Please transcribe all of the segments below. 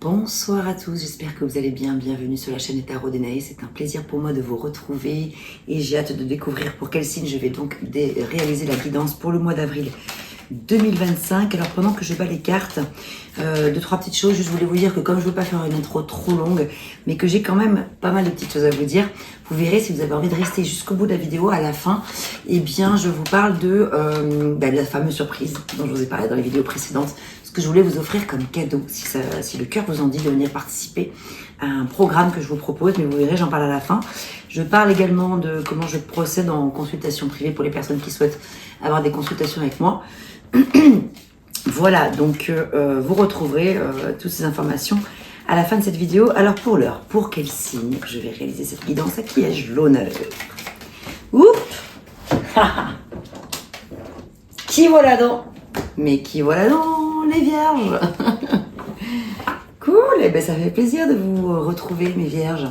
Bonsoir à tous, j'espère que vous allez bien. Bienvenue sur la chaîne des Tarot d'Enaïs. C'est un plaisir pour moi de vous retrouver et j'ai hâte de découvrir pour quel signe je vais donc réaliser la guidance pour le mois d'avril 2025. Alors pendant que je bats les cartes, deux, trois petites choses. Je voulais vous dire que comme je ne veux pas faire une intro trop longue, mais que j'ai quand même pas mal de petites choses à vous dire, vous verrez si vous avez envie de rester jusqu'au bout de la vidéo, à la fin, eh bien je vous parle de la fameuse surprise dont je vous ai parlé dans les vidéos précédentes. Ce que je voulais vous offrir comme cadeau, si le cœur vous en dit de venir participer à un programme que je vous propose, mais vous verrez, j'en parle à la fin. Je parle également de comment je procède en consultation privée pour les personnes qui souhaitent avoir des consultations avec moi. Voilà, donc vous retrouverez toutes ces informations à la fin de cette vidéo. Alors pour l'heure, pour quel signe je vais réaliser cette guidance? À qui ai-je l'honneur? Oups. Qui voilà donc? Mais qui voilà donc, les vierges? Cool, et ben ça fait plaisir de vous retrouver, mes vierges.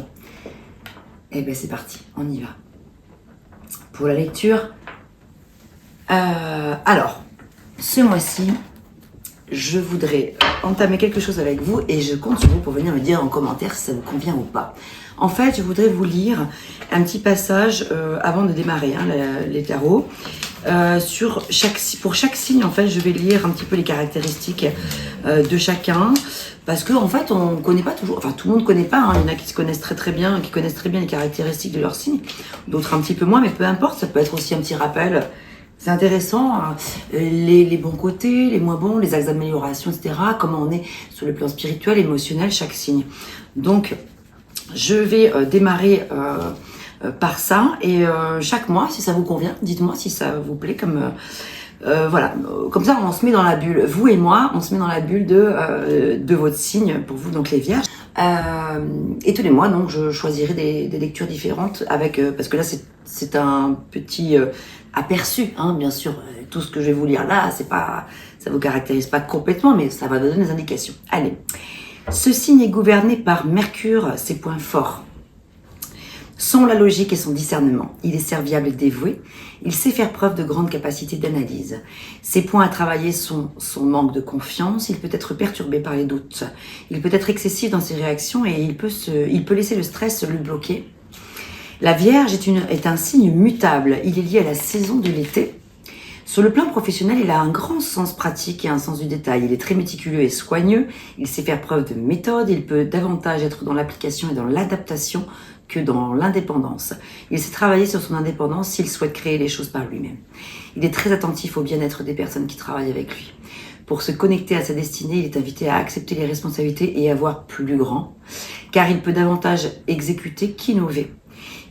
Et ben c'est parti, on y va. Pour la lecture, alors, ce mois-ci, je voudrais entamer quelque chose avec vous et je compte sur vous pour venir me dire en commentaire si ça vous convient ou pas. En fait, je voudrais vous lire un petit passage avant de démarrer les tarots. Pour chaque signe, en fait, je vais lire un petit peu les caractéristiques de chacun. Parce que en fait, on ne connaît pas toujours, enfin tout le monde ne connaît pas, hein. Il y en a qui se connaissent très bien, qui connaissent très bien les caractéristiques de leur signe, d'autres un petit peu moins, mais peu importe, ça peut être aussi un petit rappel. C'est intéressant, hein. Les bons côtés, les moins bons, les axes d'amélioration, etc. Comment on est sur le plan spirituel, émotionnel, chaque signe. Donc, je vais démarrer par ça et chaque mois, si ça vous convient, dites-moi si ça vous plaît comme... voilà, comme ça on se met dans la bulle, vous et moi, on se met dans la bulle de votre signe, pour vous donc les vierges. Et tous les mois donc je choisirai des lectures différentes avec, parce que là c'est un petit aperçu, hein, bien sûr, tout ce que je vais vous lire là, c'est pas, ça vous caractérise pas complètement, mais ça va donner des indications. Allez, ce signe est gouverné par Mercure, ses points forts sont la logique et son discernement. Il est serviable et dévoué. Il sait faire preuve de grande capacité d'analyse. Ses points à travailler sont son manque de confiance. Il peut être perturbé par les doutes. Il peut être excessif dans ses réactions et il peut laisser le stress le bloquer. La Vierge est un signe mutable. Il est lié à la saison de l'été. Sur le plan professionnel, il a un grand sens pratique et un sens du détail. Il est très méticuleux et soigneux. Il sait faire preuve de méthode. Il peut davantage être dans l'application et dans l'adaptation que dans l'indépendance. Il sait travailler sur son indépendance s'il souhaite créer les choses par lui-même. Il est très attentif au bien-être des personnes qui travaillent avec lui. Pour se connecter à sa destinée, il est invité à accepter les responsabilités et à voir plus grand, car il peut davantage exécuter qu'innover.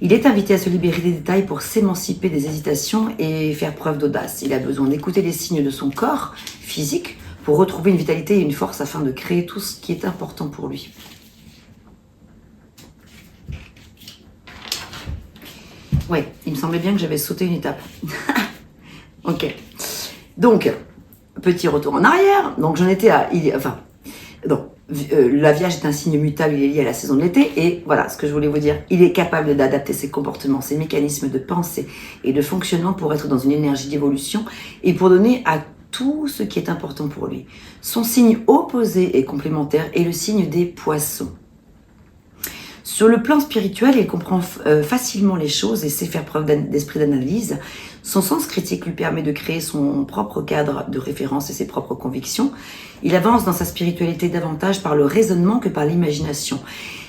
Il est invité à se libérer des détails pour s'émanciper des hésitations et faire preuve d'audace. Il a besoin d'écouter les signes de son corps physique pour retrouver une vitalité et une force afin de créer tout ce qui est important pour lui. Ouais, il me semblait bien que j'avais sauté une étape. Ok. Donc, petit retour en arrière. Donc, j'en étais à... la Vierge est un signe mutable, il est lié à la saison de l'été. Et voilà ce que je voulais vous dire. Il est capable d'adapter ses comportements, ses mécanismes de pensée et de fonctionnement pour être dans une énergie d'évolution et pour donner à tout ce qui est important pour lui. Son signe opposé et complémentaire est le signe des poissons. Sur le plan spirituel, il comprend facilement les choses et sait faire preuve d'esprit d'analyse. Son sens critique lui permet de créer son propre cadre de référence et ses propres convictions. Il avance dans sa spiritualité davantage par le raisonnement que par l'imagination.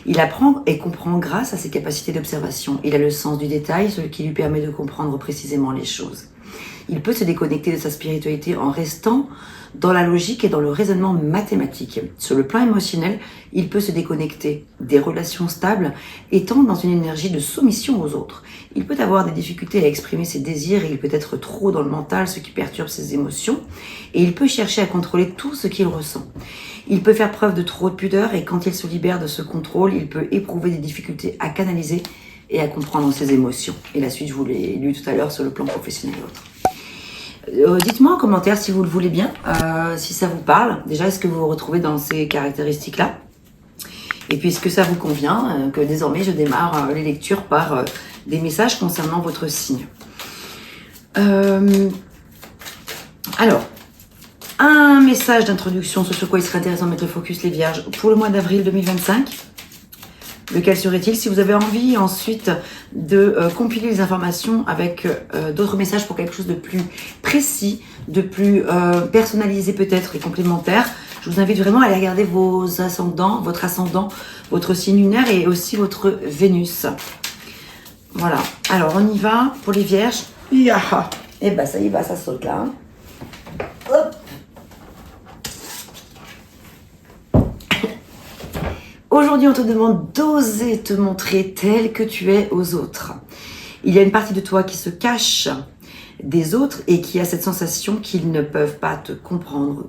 Il apprend et comprend grâce à ses capacités d'observation. Il a le sens du détail, ce qui lui permet de comprendre précisément les choses. Il peut se déconnecter de sa spiritualité en restant dans la logique et dans le raisonnement mathématique. Sur le plan émotionnel, il peut se déconnecter des relations stables, étant dans une énergie de soumission aux autres. Il peut avoir des difficultés à exprimer ses désirs et il peut être trop dans le mental, ce qui perturbe ses émotions. Et il peut chercher à contrôler tout ce qu'il ressent. Il peut faire preuve de trop de pudeur et quand il se libère de ce contrôle, il peut éprouver des difficultés à canaliser et à comprendre ses émotions. Et la suite, je vous l'ai lu tout à l'heure sur le plan professionnel et autres. Dites-moi en commentaire si vous le voulez bien, si ça vous parle. Déjà, est-ce que vous vous retrouvez dans ces caractéristiques-là? Et puis, est-ce que ça vous convient que désormais, je démarre les lectures par des messages concernant votre signe. Alors, Un message d'introduction sur quoi il serait intéressant de mettre le focus, les vierges, pour le mois d'avril 2025. Lequel serait-il? Si vous avez envie ensuite de compiler les informations avec d'autres messages pour quelque chose de plus précis, de plus personnalisé peut-être et complémentaire, je vous invite vraiment à aller regarder vos ascendants, votre signe lunaire et aussi votre Vénus. Voilà. Alors on y va pour les vierges. Yaha. Et ben ça y va, ça saute là. Hop. Aujourd'hui, on te demande d'oser te montrer tel que tu es aux autres. Il y a une partie de toi qui se cache des autres et qui a cette sensation qu'ils ne peuvent pas te comprendre,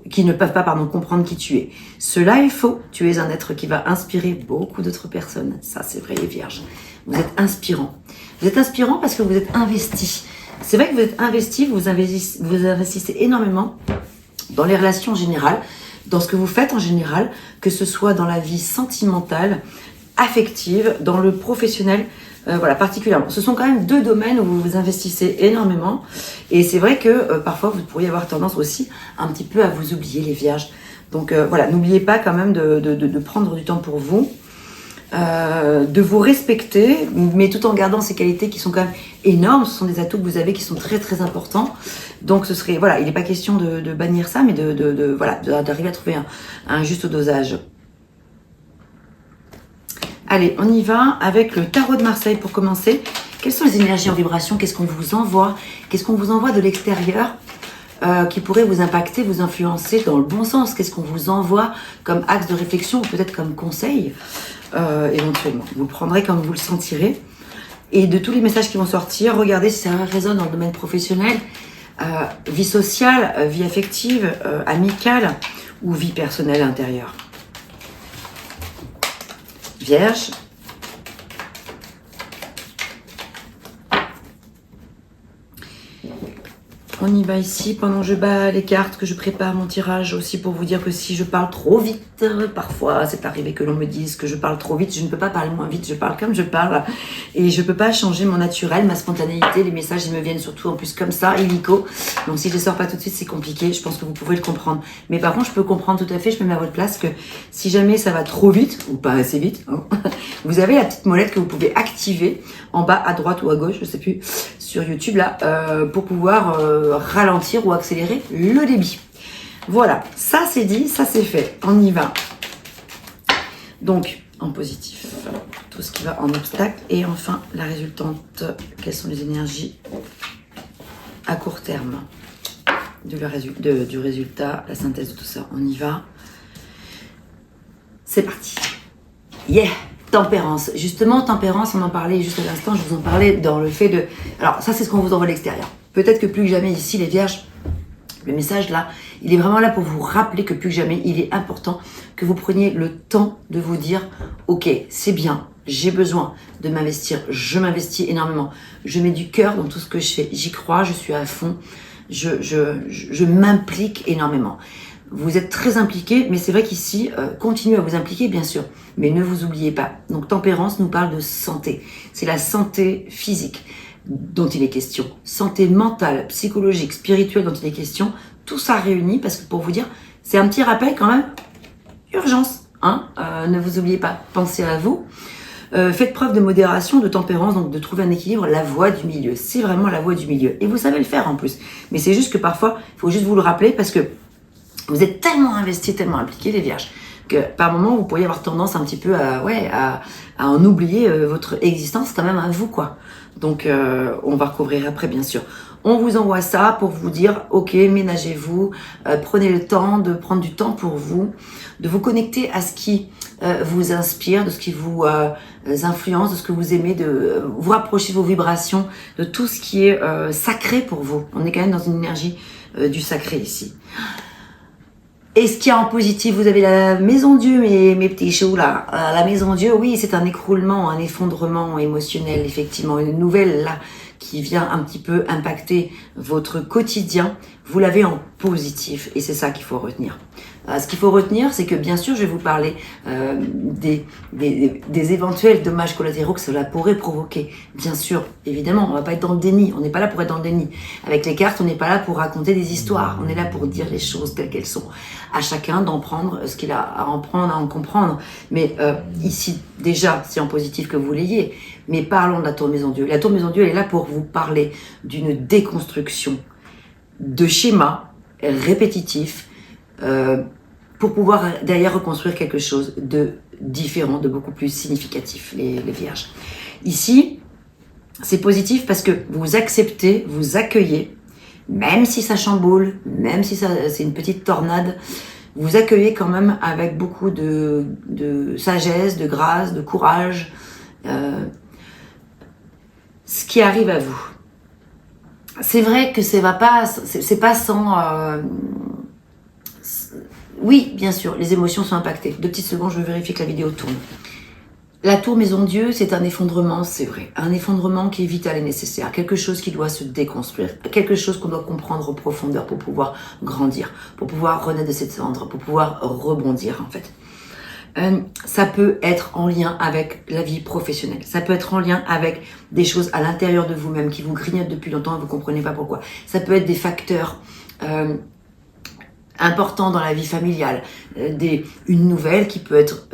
comprendre qui tu es. Cela est faux. Tu es un être qui va inspirer beaucoup d'autres personnes. Ça, c'est vrai, les vierges. Vous êtes inspirant. Vous êtes inspirant parce que vous êtes investi. C'est vrai que vous êtes investi, vous investissez énormément dans les relations générales, dans ce que vous faites en général, que ce soit dans la vie sentimentale, affective, dans le professionnel, voilà, particulièrement. Ce sont quand même deux domaines où vous vous investissez énormément. Et c'est vrai que parfois, vous pourriez avoir tendance aussi un petit peu à vous oublier, les vierges. Donc voilà, n'oubliez pas quand même de prendre du temps pour vous, de vous respecter, mais tout en gardant ces qualités qui sont quand même énormes. Ce sont des atouts que vous avez qui sont très très importants. Donc ce serait, voilà, il n'est pas question de bannir ça, mais d'arriver à trouver un juste dosage. Allez, on y va avec le tarot de Marseille pour commencer. Quelles sont les énergies en vibration? Qu'est-ce qu'on vous envoie? Qu'est-ce qu'on vous envoie de l'extérieur qui pourrait vous impacter, vous influencer dans le bon sens? Qu'est-ce qu'on vous envoie comme axe de réflexion ou peut-être comme conseil éventuellement? Vous le prendrez comme vous le sentirez. Et de tous les messages qui vont sortir, regardez si ça résonne dans le domaine professionnel, vie sociale, vie affective, amicale ou vie personnelle intérieure. Vierge. On y va ici pendant que je bats les cartes, que je prépare mon tirage aussi pour vous dire que si je parle trop vite, parfois c'est arrivé que l'on me dise que je parle trop vite, je ne peux pas parler moins vite, je parle comme je parle et je peux pas changer mon naturel, ma spontanéité, les messages ils me viennent surtout en plus comme ça, illico. Donc si je ne sors pas tout de suite c'est compliqué, je pense que vous pouvez le comprendre. Mais par contre je peux comprendre tout à fait, je me mets à votre place que si jamais ça va trop vite, ou pas assez vite, hein, vous avez la petite molette que vous pouvez activer en bas à droite ou à gauche, je sais plus, sur YouTube là, pour pouvoir ralentir ou accélérer le débit. Voilà, ça c'est dit, ça c'est fait. On y va. Donc, en positif, tout ce qui va en obstacle. Et enfin, la résultante, quelles sont les énergies à court terme du résultat, la synthèse de tout ça. On y va. C'est parti. Yeah! Tempérance. Justement, tempérance, on en parlait juste à l'instant, je vous en parlais dans le fait de... Alors, ça, c'est ce qu'on vous envoie de l'extérieur. Peut-être que plus que jamais ici, les vierges, le message là, il est vraiment là pour vous rappeler que plus que jamais, il est important que vous preniez le temps de vous dire « Ok, c'est bien, j'ai besoin de m'investir, je m'investis énormément, je mets du cœur dans tout ce que je fais, j'y crois, je suis à fond, je m'implique énormément. » Vous êtes très impliqué, mais c'est vrai qu'ici, continuez à vous impliquer, bien sûr, mais ne vous oubliez pas. Donc, tempérance nous parle de santé. C'est la santé physique dont il est question. Santé mentale, psychologique, spirituelle dont il est question. Tout ça réuni, parce que pour vous dire, c'est un petit rappel quand même, urgence. Hein, ne vous oubliez pas, pensez à vous. Faites preuve de modération, de tempérance, donc de trouver un équilibre, la voie du milieu. C'est vraiment la voie du milieu. Et vous savez le faire en plus. Mais c'est juste que parfois, il faut juste vous le rappeler parce que vous êtes tellement investis, tellement impliqués, les vierges, que par moment, vous pourriez avoir tendance un petit peu à en oublier votre existence quand même à vous, quoi. Donc, on va recouvrir après, bien sûr. On vous envoie ça pour vous dire, ok, ménagez-vous, prenez le temps de prendre du temps pour vous, de vous connecter à ce qui vous inspire, de ce qui vous influence, de ce que vous aimez, de vous rapprocher vos vibrations, de tout ce qui est sacré pour vous. On est quand même dans une énergie du sacré ici. Et ce qu'il y a en positif, vous avez la maison Dieu, mes petits choux là. La maison Dieu, oui, c'est un écroulement, un effondrement émotionnel, effectivement. Une nouvelle là qui vient un petit peu impacter votre quotidien. Vous l'avez en positif et c'est ça qu'il faut retenir. Ce qu'il faut retenir, c'est que bien sûr, je vais vous parler des éventuels dommages collatéraux que cela pourrait provoquer. Bien sûr, évidemment, on ne va pas être dans le déni. On n'est pas là pour être dans le déni. Avec les cartes, on n'est pas là pour raconter des histoires. On est là pour dire les choses telles qu'elles sont. À chacun d'en prendre ce qu'il a à en prendre, à en comprendre. Mais ici, déjà, c'est en positif que vous l'ayez. Mais parlons de la tour Maison Dieu. La tour Maison Dieu, elle est là pour vous parler d'une déconstruction de schémas répétitifs, pour pouvoir derrière reconstruire quelque chose de différent, de beaucoup plus significatif, les vierges. Ici, c'est positif parce que vous acceptez, vous accueillez, même si ça chamboule, même si c'est une petite tornade, vous accueillez quand même avec beaucoup de sagesse, de grâce, de courage, ce qui arrive à vous. C'est vrai que c'est pas sans... Oui, bien sûr, les émotions sont impactées. 2 petites secondes, je vérifie que la vidéo tourne. La tour Maison Dieu, c'est un effondrement, c'est vrai. Un effondrement qui est vital et nécessaire. Quelque chose qui doit se déconstruire. Quelque chose qu'on doit comprendre en profondeur pour pouvoir grandir, pour pouvoir renaître de cette cendre, pour pouvoir rebondir, en fait. Ça peut être en lien avec la vie professionnelle. Ça peut être en lien avec des choses à l'intérieur de vous-même qui vous grignotent depuis longtemps et vous ne comprenez pas pourquoi. Ça peut être des facteurs important dans la vie familiale, une nouvelle qui peut être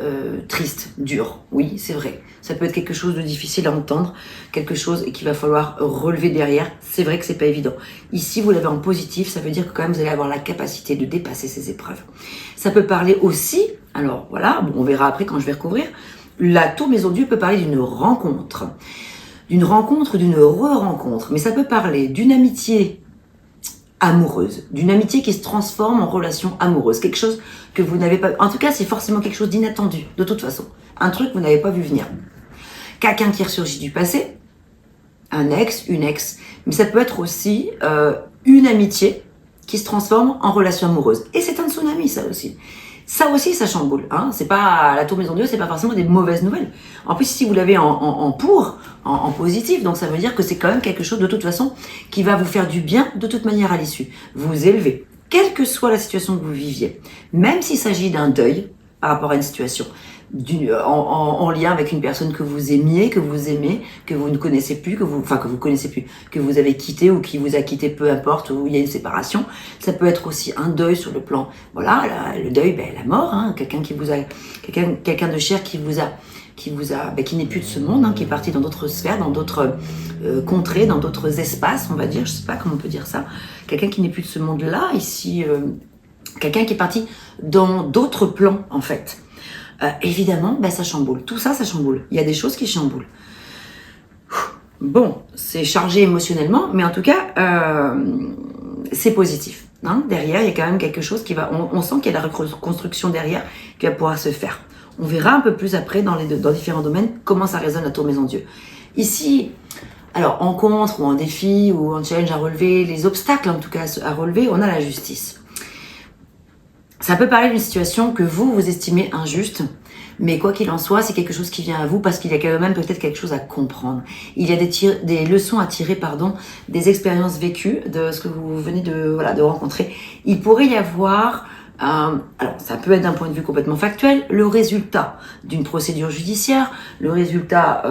triste, dure, oui, c'est vrai. Ça peut être quelque chose de difficile à entendre, quelque chose qu'il va falloir relever derrière. C'est vrai que c'est pas évident. Ici, vous l'avez en positif, ça veut dire que quand même vous allez avoir la capacité de dépasser ces épreuves. Ça peut parler aussi, alors voilà, bon, on verra après quand je vais recouvrir, la tour Maison Dieu peut parler d'une rencontre, d'une re-rencontre, mais ça peut parler d'une amitié amoureuse, d'une amitié qui se transforme en relation amoureuse, quelque chose que vous n'avez pas, en tout cas c'est forcément quelque chose d'inattendu, de toute façon, un truc que vous n'avez pas vu venir, quelqu'un qui ressurgit du passé, un ex, une ex, mais ça peut être aussi une amitié qui se transforme en relation amoureuse, et c'est un tsunami ça aussi, ça chamboule, hein. C'est pas la tour Maison Dieu, c'est pas forcément des mauvaises nouvelles. En plus, si vous l'avez en positif, donc ça veut dire que c'est quand même quelque chose de toute façon qui va vous faire du bien de toute manière à l'issue. Vous élevez, quelle que soit la situation que vous viviez, même s'il s'agit d'un deuil par rapport à une situation, en lien avec une personne que vous aimiez, que vous aimez, que vous ne connaissez plus, que vous connaissez plus, que vous avez quitté ou qui vous a quitté, peu importe, où il y a une séparation. Ça peut être aussi un deuil sur le plan, voilà, le deuil, la mort, hein, quelqu'un de cher qui n'est plus de ce monde, hein, qui est parti dans d'autres sphères, dans d'autres contrées, dans d'autres espaces, on va dire, je sais pas comment on peut dire ça. Quelqu'un qui n'est plus de ce monde-là, ici, quelqu'un qui est parti dans d'autres plans, en fait. Évidemment, ça chamboule. Tout ça, ça chamboule. Il y a des choses qui chamboulent. Bon, c'est chargé émotionnellement, mais en tout cas, c'est positif. Hein. Derrière, il y a quand même quelque chose qui va... On sent qu'il y a la reconstruction derrière qui va pouvoir se faire. On verra un peu plus après dans différents domaines comment ça résonne la tour Maison Dieu. Ici, alors en contre ou en défi ou en challenge à relever, les obstacles en tout cas à relever, on a la justice. Ça peut parler d'une situation que vous estimez injuste, mais quoi qu'il en soit, c'est quelque chose qui vient à vous parce qu'il y a quand même peut-être quelque chose à comprendre. Il y a des leçons à tirer, des expériences vécues, de ce que vous venez de rencontrer. Il pourrait y avoir, alors ça peut être d'un point de vue complètement factuel, le résultat d'une procédure judiciaire, le résultat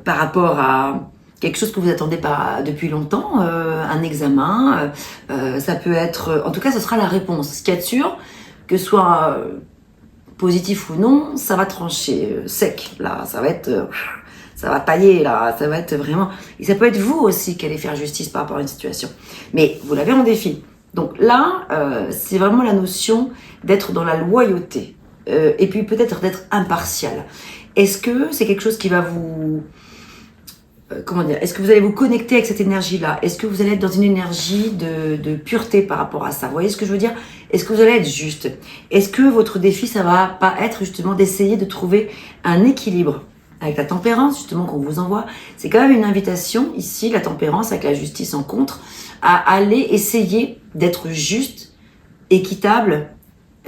par rapport à quelque chose que vous attendez pas depuis longtemps, un examen, ça peut être... En tout cas, ce sera la réponse. Ce qu'il y a de sûr, que ce soit positif ou non, ça va trancher sec. Là, ça va être... ça va tailler, là. Ça va être vraiment... Et ça peut être vous aussi qui allez faire justice par rapport à une situation. Mais vous l'avez en défi. Donc là, c'est vraiment la notion d'être dans la loyauté. Et puis peut-être d'être impartial. Est-ce que c'est quelque chose qui va vous... est-ce que vous allez vous connecter avec cette énergie-là? Est-ce que vous allez être dans une énergie de pureté par rapport à ça? Vous voyez ce que je veux dire? Est-ce que vous allez être juste? Est-ce que votre défi, ça va pas être justement d'essayer de trouver un équilibre avec la tempérance, justement, qu'on vous envoie? C'est quand même une invitation, ici, la tempérance avec la justice en contre, à aller essayer d'être juste, équitable,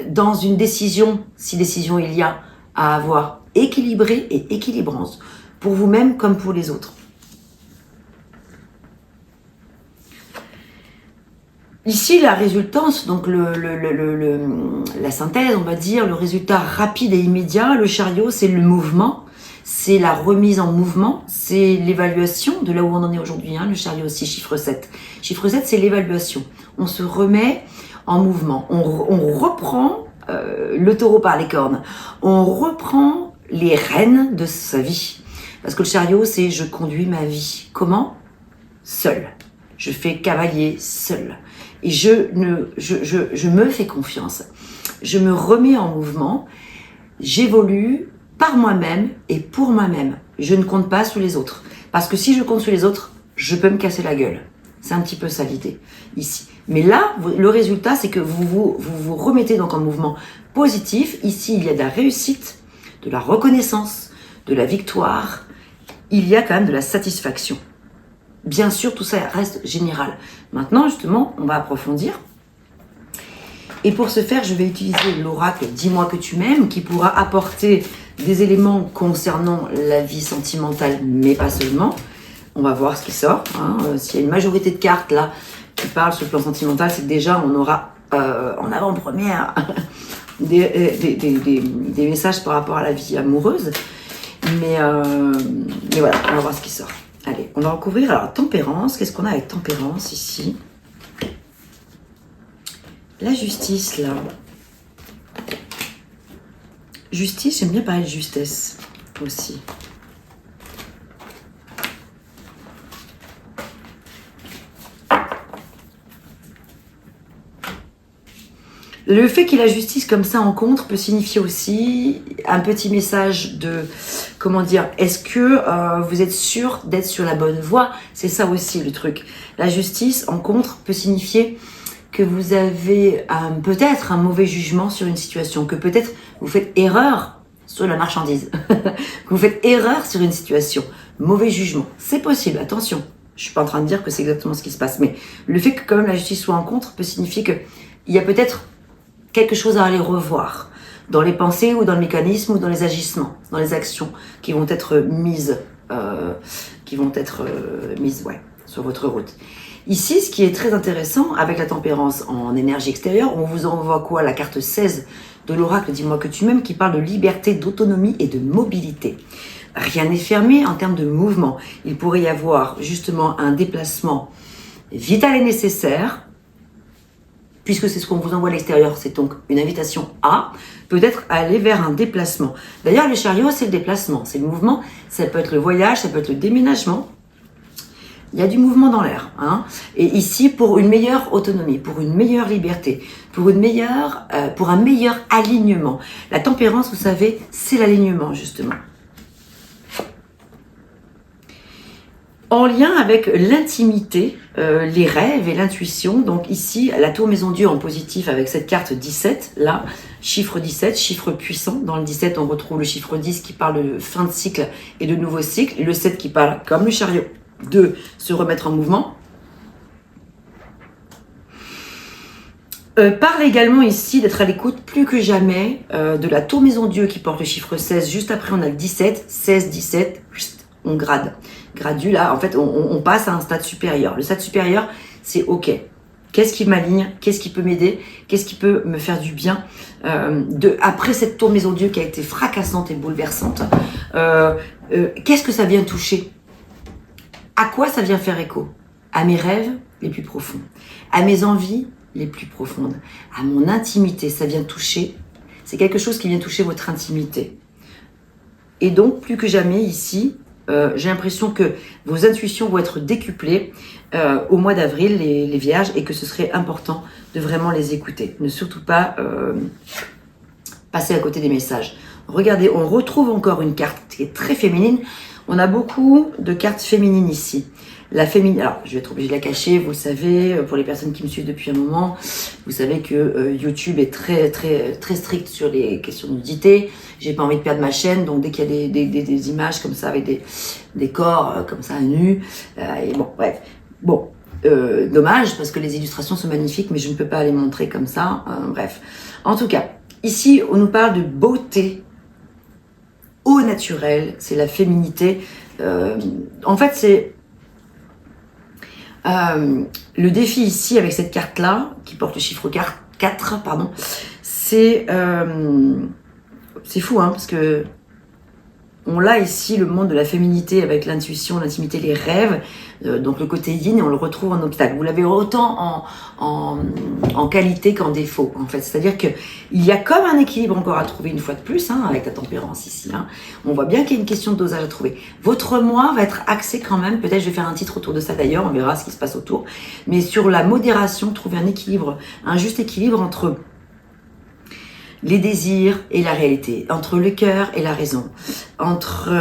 dans une décision, si décision il y a à avoir, équilibrée et équilibrance, pour vous-même comme pour les autres. Ici, la résultance, donc la synthèse, on va dire, le résultat rapide et immédiat, le chariot, c'est le mouvement, c'est la remise en mouvement, c'est l'évaluation de là où on en est aujourd'hui, hein, le chariot aussi, chiffre 7. Chiffre 7, c'est l'évaluation. On se remet en mouvement, on reprend le taureau par les cornes, on reprend les rênes de sa vie. Parce que le chariot, c'est je conduis ma vie. Comment? Seul. Je fais cavalier seul. Et je me fais confiance. Je me remets en mouvement. J'évolue par moi-même et pour moi-même. Je ne compte pas sur les autres. Parce que si je compte sur les autres, je peux me casser la gueule. C'est un petit peu ça l'idée, ici. Mais là, le résultat, c'est que vous remettez donc en mouvement positif. Ici, il y a de la réussite, de la reconnaissance, de la victoire. Il y a quand même de la satisfaction. Bien sûr, tout ça reste général. Maintenant, justement, on va approfondir. Et pour ce faire, je vais utiliser l'oracle « Dis-moi que tu m'aimes » qui pourra apporter des éléments concernant la vie sentimentale, mais pas seulement. On va voir ce qui sort. Hein. S'il y a une majorité de cartes là qui parlent sur le plan sentimental, c'est que déjà on aura en avant-première des messages par rapport à la vie amoureuse. Mais voilà, on va voir ce qui sort. Allez, on va recouvrir. Alors, tempérance. Qu'est-ce qu'on a avec tempérance ici? La justice, là. Justice, j'aime bien parler de justesse aussi. Le fait qu'il y ait la justice comme ça en contre peut signifier aussi un petit message de, comment dire, est-ce que vous êtes sûr d'être sur la bonne voie? C'est ça aussi le truc. La justice en contre peut signifier que vous avez peut-être un mauvais jugement sur une situation, que peut-être vous faites erreur sur la marchandise, que vous faites erreur sur une situation, mauvais jugement. C'est possible, attention. Je suis pas en train de dire que c'est exactement ce qui se passe, mais le fait que quand même la justice soit en contre peut signifier que il y a peut-être quelque chose à aller revoir dans les pensées ou dans le mécanisme ou dans les agissements, dans les actions qui vont être mises, sur votre route. Ici, ce qui est très intéressant avec la tempérance en énergie extérieure, on vous envoie quoi? La carte 16 de l'oracle Dis-moi que tu m'aimes qui parle de liberté, d'autonomie et de mobilité. Rien n'est fermé en termes de mouvement. Il pourrait y avoir justement un déplacement vital et nécessaire, puisque c'est ce qu'on vous envoie à l'extérieur, c'est donc une invitation à peut-être aller vers un déplacement. D'ailleurs, le chariot, c'est le déplacement, c'est le mouvement, ça peut être le voyage, ça peut être le déménagement. Il y a du mouvement dans l'air. Hein. Et ici, pour une meilleure autonomie, pour une meilleure liberté, pour un meilleur alignement. La tempérance, vous savez, c'est l'alignement, justement. En lien avec l'intimité, les rêves et l'intuition. Donc ici, la tour Maison Dieu en positif avec cette carte 17, là, chiffre 17, chiffre puissant. Dans le 17, on retrouve le chiffre 10 qui parle de fin de cycle et de nouveau cycle. Et le 7 qui parle, comme le chariot, de se remettre en mouvement. Parle également ici d'être à l'écoute plus que jamais de la tour Maison Dieu qui porte le chiffre 16. Juste après, on a le 17, 16, 17, on grade. Gradue, là, en fait, on passe à un stade supérieur. Le stade supérieur, c'est OK. Qu'est-ce qui m'aligne? Qu'est-ce qui peut m'aider? Qu'est-ce qui peut me faire du bien? Après cette tour Maison Dieu qui a été fracassante et bouleversante, qu'est-ce que ça vient toucher? À quoi ça vient faire écho? À mes rêves les plus profonds, à mes envies les plus profondes, à mon intimité. Ça vient toucher, c'est quelque chose qui vient toucher votre intimité. Et donc, plus que jamais ici, j'ai l'impression que vos intuitions vont être décuplées au mois d'avril, les vierges, et que ce serait important de vraiment les écouter. Ne surtout pas passer à côté des messages. Regardez, on retrouve encore une carte qui est très féminine. On a beaucoup de cartes féminines ici. La féminine, alors je vais être obligée de la cacher, vous le savez, pour les personnes qui me suivent depuis un moment, vous savez que YouTube est très strict sur les questions de nudité. J'ai pas envie de perdre ma chaîne, donc dès qu'il y a des images comme ça avec des corps comme ça nus, et bon, bref. Bon, dommage parce que les illustrations sont magnifiques, mais je ne peux pas les montrer comme ça. Bref, en tout cas, ici on nous parle de beauté au naturel, c'est la féminité. En fait, c'est Le défi ici, avec cette carte-là, qui porte le chiffre 4, pardon, c'est fou, hein, parce que on l'a ici, le monde de la féminité avec l'intuition, l'intimité, les rêves, donc le côté yin, et on le retrouve en obstacle. Vous l'avez autant en qualité qu'en défaut, en fait. C'est-à-dire qu'il y a comme un équilibre encore à trouver une fois de plus, hein, avec la tempérance ici. Hein. On voit bien qu'il y a une question de dosage à trouver. Votre moi va être axé quand même, peut-être je vais faire un titre autour de ça d'ailleurs, on verra ce qui se passe autour, mais sur la modération, trouver un équilibre, un juste équilibre entre les désirs et la réalité, entre le cœur et la raison, entre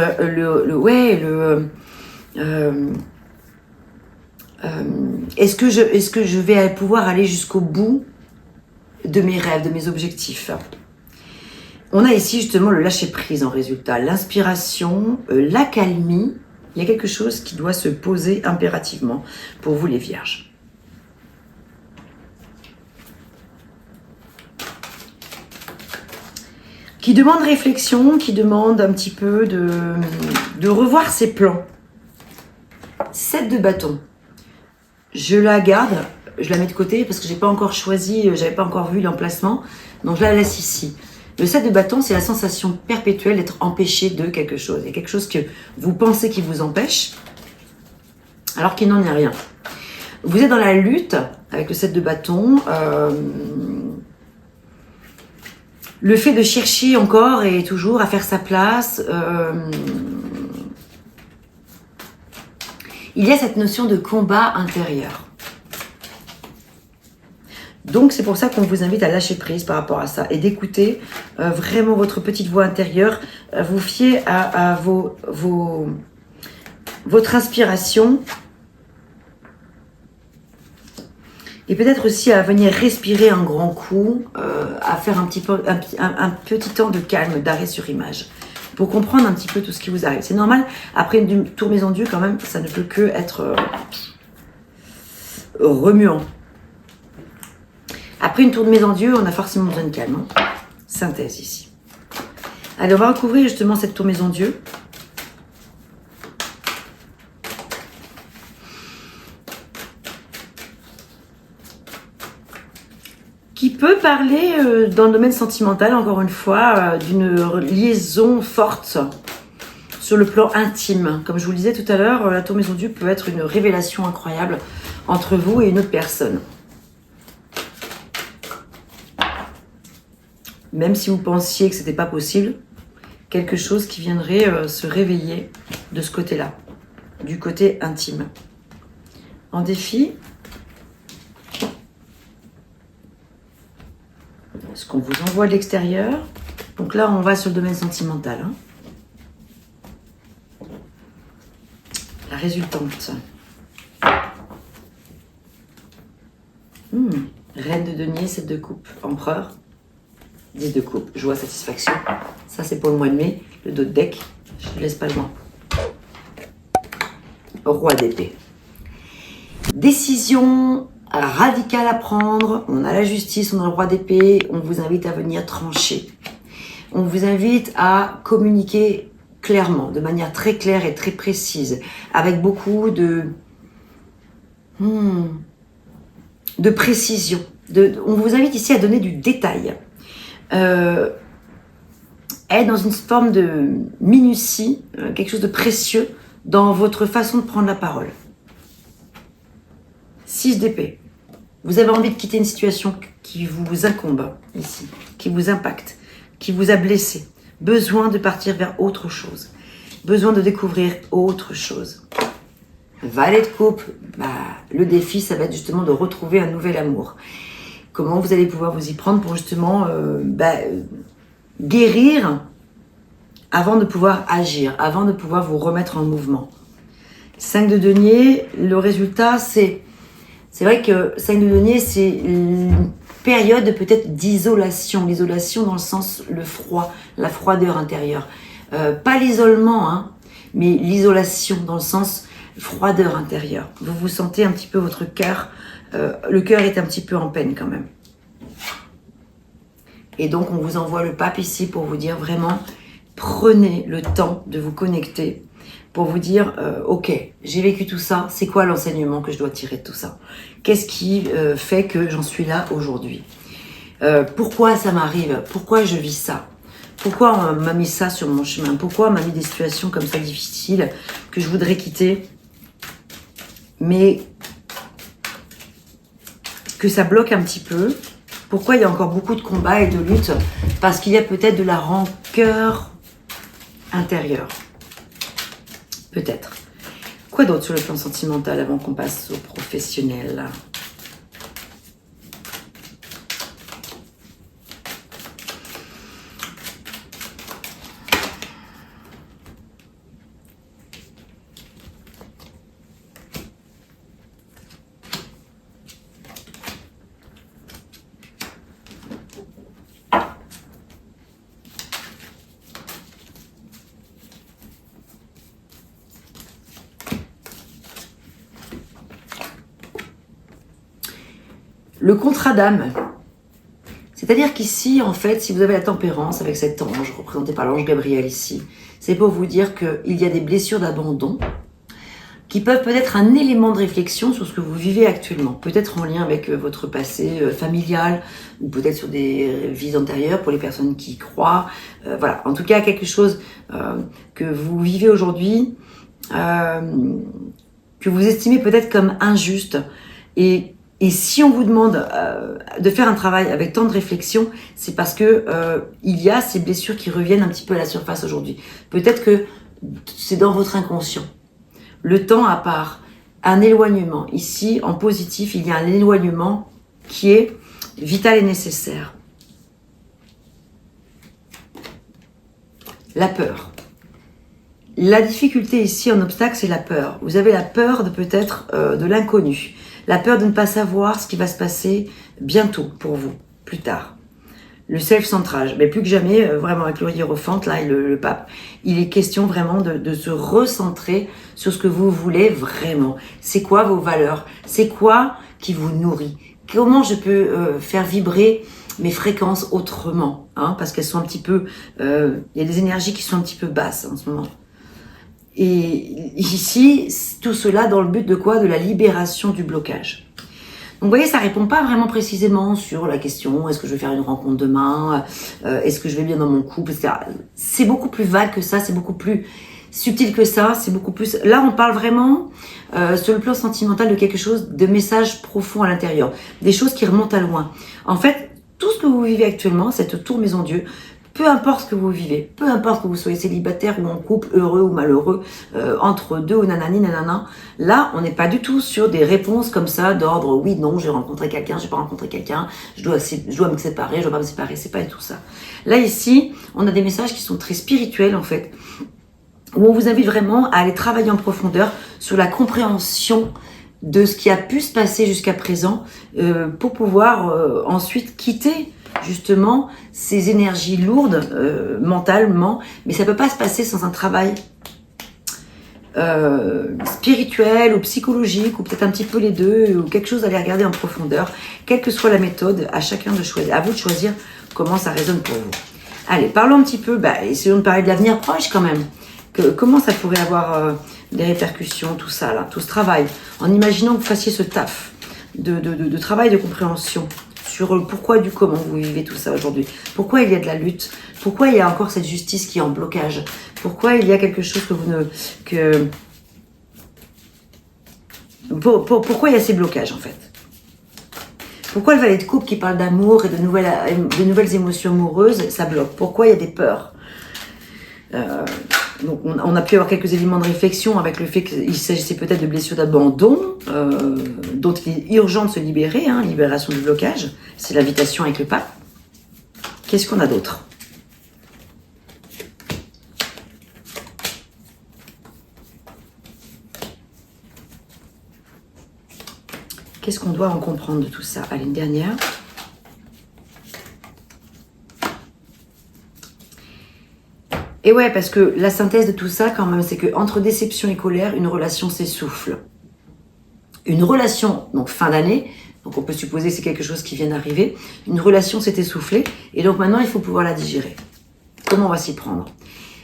est-ce que je vais pouvoir aller jusqu'au bout de mes rêves, de mes objectifs. On a ici justement le lâcher prise en résultat, l'inspiration, l'accalmie. Il y a quelque chose qui doit se poser impérativement pour vous les vierges. Qui demande réflexion, qui demande un petit peu de revoir ses plans. 7 de bâton. Je la garde, je la mets de côté parce que j'ai pas encore choisi, j'avais pas encore vu l'emplacement, donc je la laisse ici. Le 7 de bâton, c'est la sensation perpétuelle d'être empêché de quelque chose. Il y a quelque chose que vous pensez qui vous empêche, alors qu'il n'en est rien. Vous êtes dans la lutte avec le 7 de bâton. Le fait de chercher encore et toujours à faire sa place, il y a cette notion de combat intérieur. Donc c'est pour ça qu'on vous invite à lâcher prise par rapport à ça et d'écouter vraiment votre petite voix intérieure, vous fier à votre inspiration et peut-être aussi à venir respirer un grand coup, à faire un petit temps de calme, d'arrêt sur image, pour comprendre un petit peu tout ce qui vous arrive. C'est normal, après une tour maison Dieu, quand même, ça ne peut que être remuant. Après une tour de maison Dieu, on a forcément besoin de calme. Hein. Synthèse ici. Allez, on va recouvrir justement cette tour maison Dieu. Qui peut parler dans le domaine sentimental, encore une fois, d'une liaison forte sur le plan intime. Comme je vous le disais tout à l'heure, la tour maison Dieu peut être une révélation incroyable entre vous et une autre personne. Même si vous pensiez que ce n'était pas possible, quelque chose qui viendrait se réveiller de ce côté-là, du côté intime. En défi, ce qu'on vous envoie de l'extérieur. Donc là, on va sur le domaine sentimental. Hein. La résultante. Reine de denier, 7 de coupe. Empereur, 10 de coupe. Joie, satisfaction. Ça, c'est pour le mois de mai. Le dos de deck, je ne laisse pas loin. Roi d'épée. Décision radicale à prendre. On a la justice, on a le roi d'épée. On vous invite à venir trancher. On vous invite à communiquer clairement, de manière très claire et très précise, avec beaucoup de précision. On vous invite ici à donner du détail. Être dans une forme de minutie, quelque chose de précieux dans votre façon de prendre la parole. 6 d'épée. Vous avez envie de quitter une situation qui vous incombe ici, qui vous impacte, qui vous a blessé. Besoin de partir vers autre chose. Besoin de découvrir autre chose. Valet de coupe, le défi, ça va être justement de retrouver un nouvel amour. Comment vous allez pouvoir vous y prendre pour justement guérir avant de pouvoir agir, avant de pouvoir vous remettre en mouvement. 5 de denier, le résultat, c'est vrai que 5 de denier, c'est une période peut-être d'isolation. L'isolation dans le sens, le froid, la froideur intérieure. Pas l'isolement, hein, mais l'isolation dans le sens froideur intérieure. Vous vous sentez un petit peu votre cœur, le cœur est un petit peu en peine quand même. Et donc, on vous envoie le pape ici pour vous dire vraiment, prenez le temps de vous connecter pour vous dire, ok, j'ai vécu tout ça, c'est quoi l'enseignement que je dois tirer de tout ça? Qu'est-ce qui fait que j'en suis là aujourd'hui? Pourquoi ça m'arrive? Pourquoi je vis ça? Pourquoi on m'a mis ça sur mon chemin? Pourquoi on m'a mis des situations comme ça difficiles que je voudrais quitter, mais que ça bloque un petit peu? Pourquoi il y a encore beaucoup de combats et de luttes? Parce qu'il y a peut-être de la rancœur intérieure. Peut-être. Quoi d'autre sur le plan sentimental avant qu'on passe au professionnel? Le contrat d'âme. C'est-à-dire qu'ici, en fait, si vous avez la tempérance avec cet ange, représenté par l'ange Gabriel ici, c'est pour vous dire qu'il y a des blessures d'abandon qui peuvent peut-être un élément de réflexion sur ce que vous vivez actuellement. Peut-être en lien avec votre passé familial, ou peut-être sur des vies antérieures pour les personnes qui y croient. Voilà, en tout cas, quelque chose que vous vivez aujourd'hui, que vous estimez peut-être comme injuste. Et si on vous demande de faire un travail avec tant de réflexion, c'est parce que il y a ces blessures qui reviennent un petit peu à la surface aujourd'hui. Peut-être que c'est dans votre inconscient. Le temps à part, un éloignement. Ici, en positif, il y a un éloignement qui est vital et nécessaire. La peur. La difficulté ici, en obstacle, c'est la peur. Vous avez la peur de peut-être de l'inconnu. La peur de ne pas savoir ce qui va se passer bientôt pour vous, plus tard. Le self-centrage, mais plus que jamais, vraiment avec le hiérophante, là, et le pape, il est question vraiment de se recentrer sur ce que vous voulez vraiment. C'est quoi vos valeurs? C'est quoi qui vous nourrit? Comment je peux faire vibrer mes fréquences autrement, hein, parce qu'elles sont un petit peu... Il y a des énergies qui sont un petit peu basses en ce moment. Et ici, tout cela dans le but de quoi? De la libération du blocage. Donc vous voyez, ça répond pas vraiment précisément sur la question est-ce que je vais faire une rencontre demain, est-ce que je vais bien dans mon couple, etc. C'est beaucoup plus vague que ça, c'est beaucoup plus subtil que ça, c'est beaucoup plus... Là, on parle vraiment sur le plan sentimental de quelque chose, de messages profonds à l'intérieur, des choses qui remontent à loin. En fait, tout ce que vous vivez actuellement, cette tour Maison Dieu, peu importe ce que vous vivez, peu importe que vous soyez célibataire ou en couple, heureux ou malheureux, entre deux ou nanani nanana, là, on n'est pas du tout sur des réponses comme ça d'ordre oui, non, j'ai rencontré quelqu'un, j'ai pas rencontré quelqu'un, je dois me séparer, je dois pas me séparer, c'est pas du tout ça. Là, ici, on a des messages qui sont très spirituels en fait, où on vous invite vraiment à aller travailler en profondeur sur la compréhension de ce qui a pu se passer jusqu'à présent pour pouvoir ensuite quitter justement ces énergies lourdes mentalement, mais ça peut pas se passer sans un travail spirituel ou psychologique ou peut-être un petit peu les deux ou quelque chose à aller regarder en profondeur, quelle que soit la méthode, à chacun de choisir, à vous de choisir comment ça résonne pour vous. Allez, parlons un petit peu, essayons de parler de l'avenir proche quand même. Comment ça pourrait avoir des répercussions, tout ça là, tout ce travail, en imaginant que vous fassiez ce taf de travail de compréhension sur le pourquoi du comment vous vivez tout ça aujourd'hui. Pourquoi il y a de la lutte? Pourquoi il y a encore cette justice qui est en blocage? Pourquoi il y a quelque chose que vous ne... Pourquoi il y a ces blocages en fait? Pourquoi le valet de coupe qui parle d'amour et de nouvelles émotions amoureuses, ça bloque? Pourquoi il y a des peurs? Donc on a pu avoir quelques éléments de réflexion avec le fait qu'il s'agissait peut-être de blessures d'abandon dont il est urgent de se libérer, hein, libération du blocage, c'est l'invitation avec le pape. Qu'est-ce qu'on a d'autre? Qu'est-ce qu'on doit en comprendre de tout ça? Allez, une dernière. Et ouais, parce que la synthèse de tout ça, quand même, c'est que entre déception et colère, une relation s'essouffle. Une relation, donc fin d'année, donc on peut supposer que c'est quelque chose qui vient d'arriver, une relation s'est essoufflée, et donc maintenant, il faut pouvoir la digérer. Comment on va s'y prendre?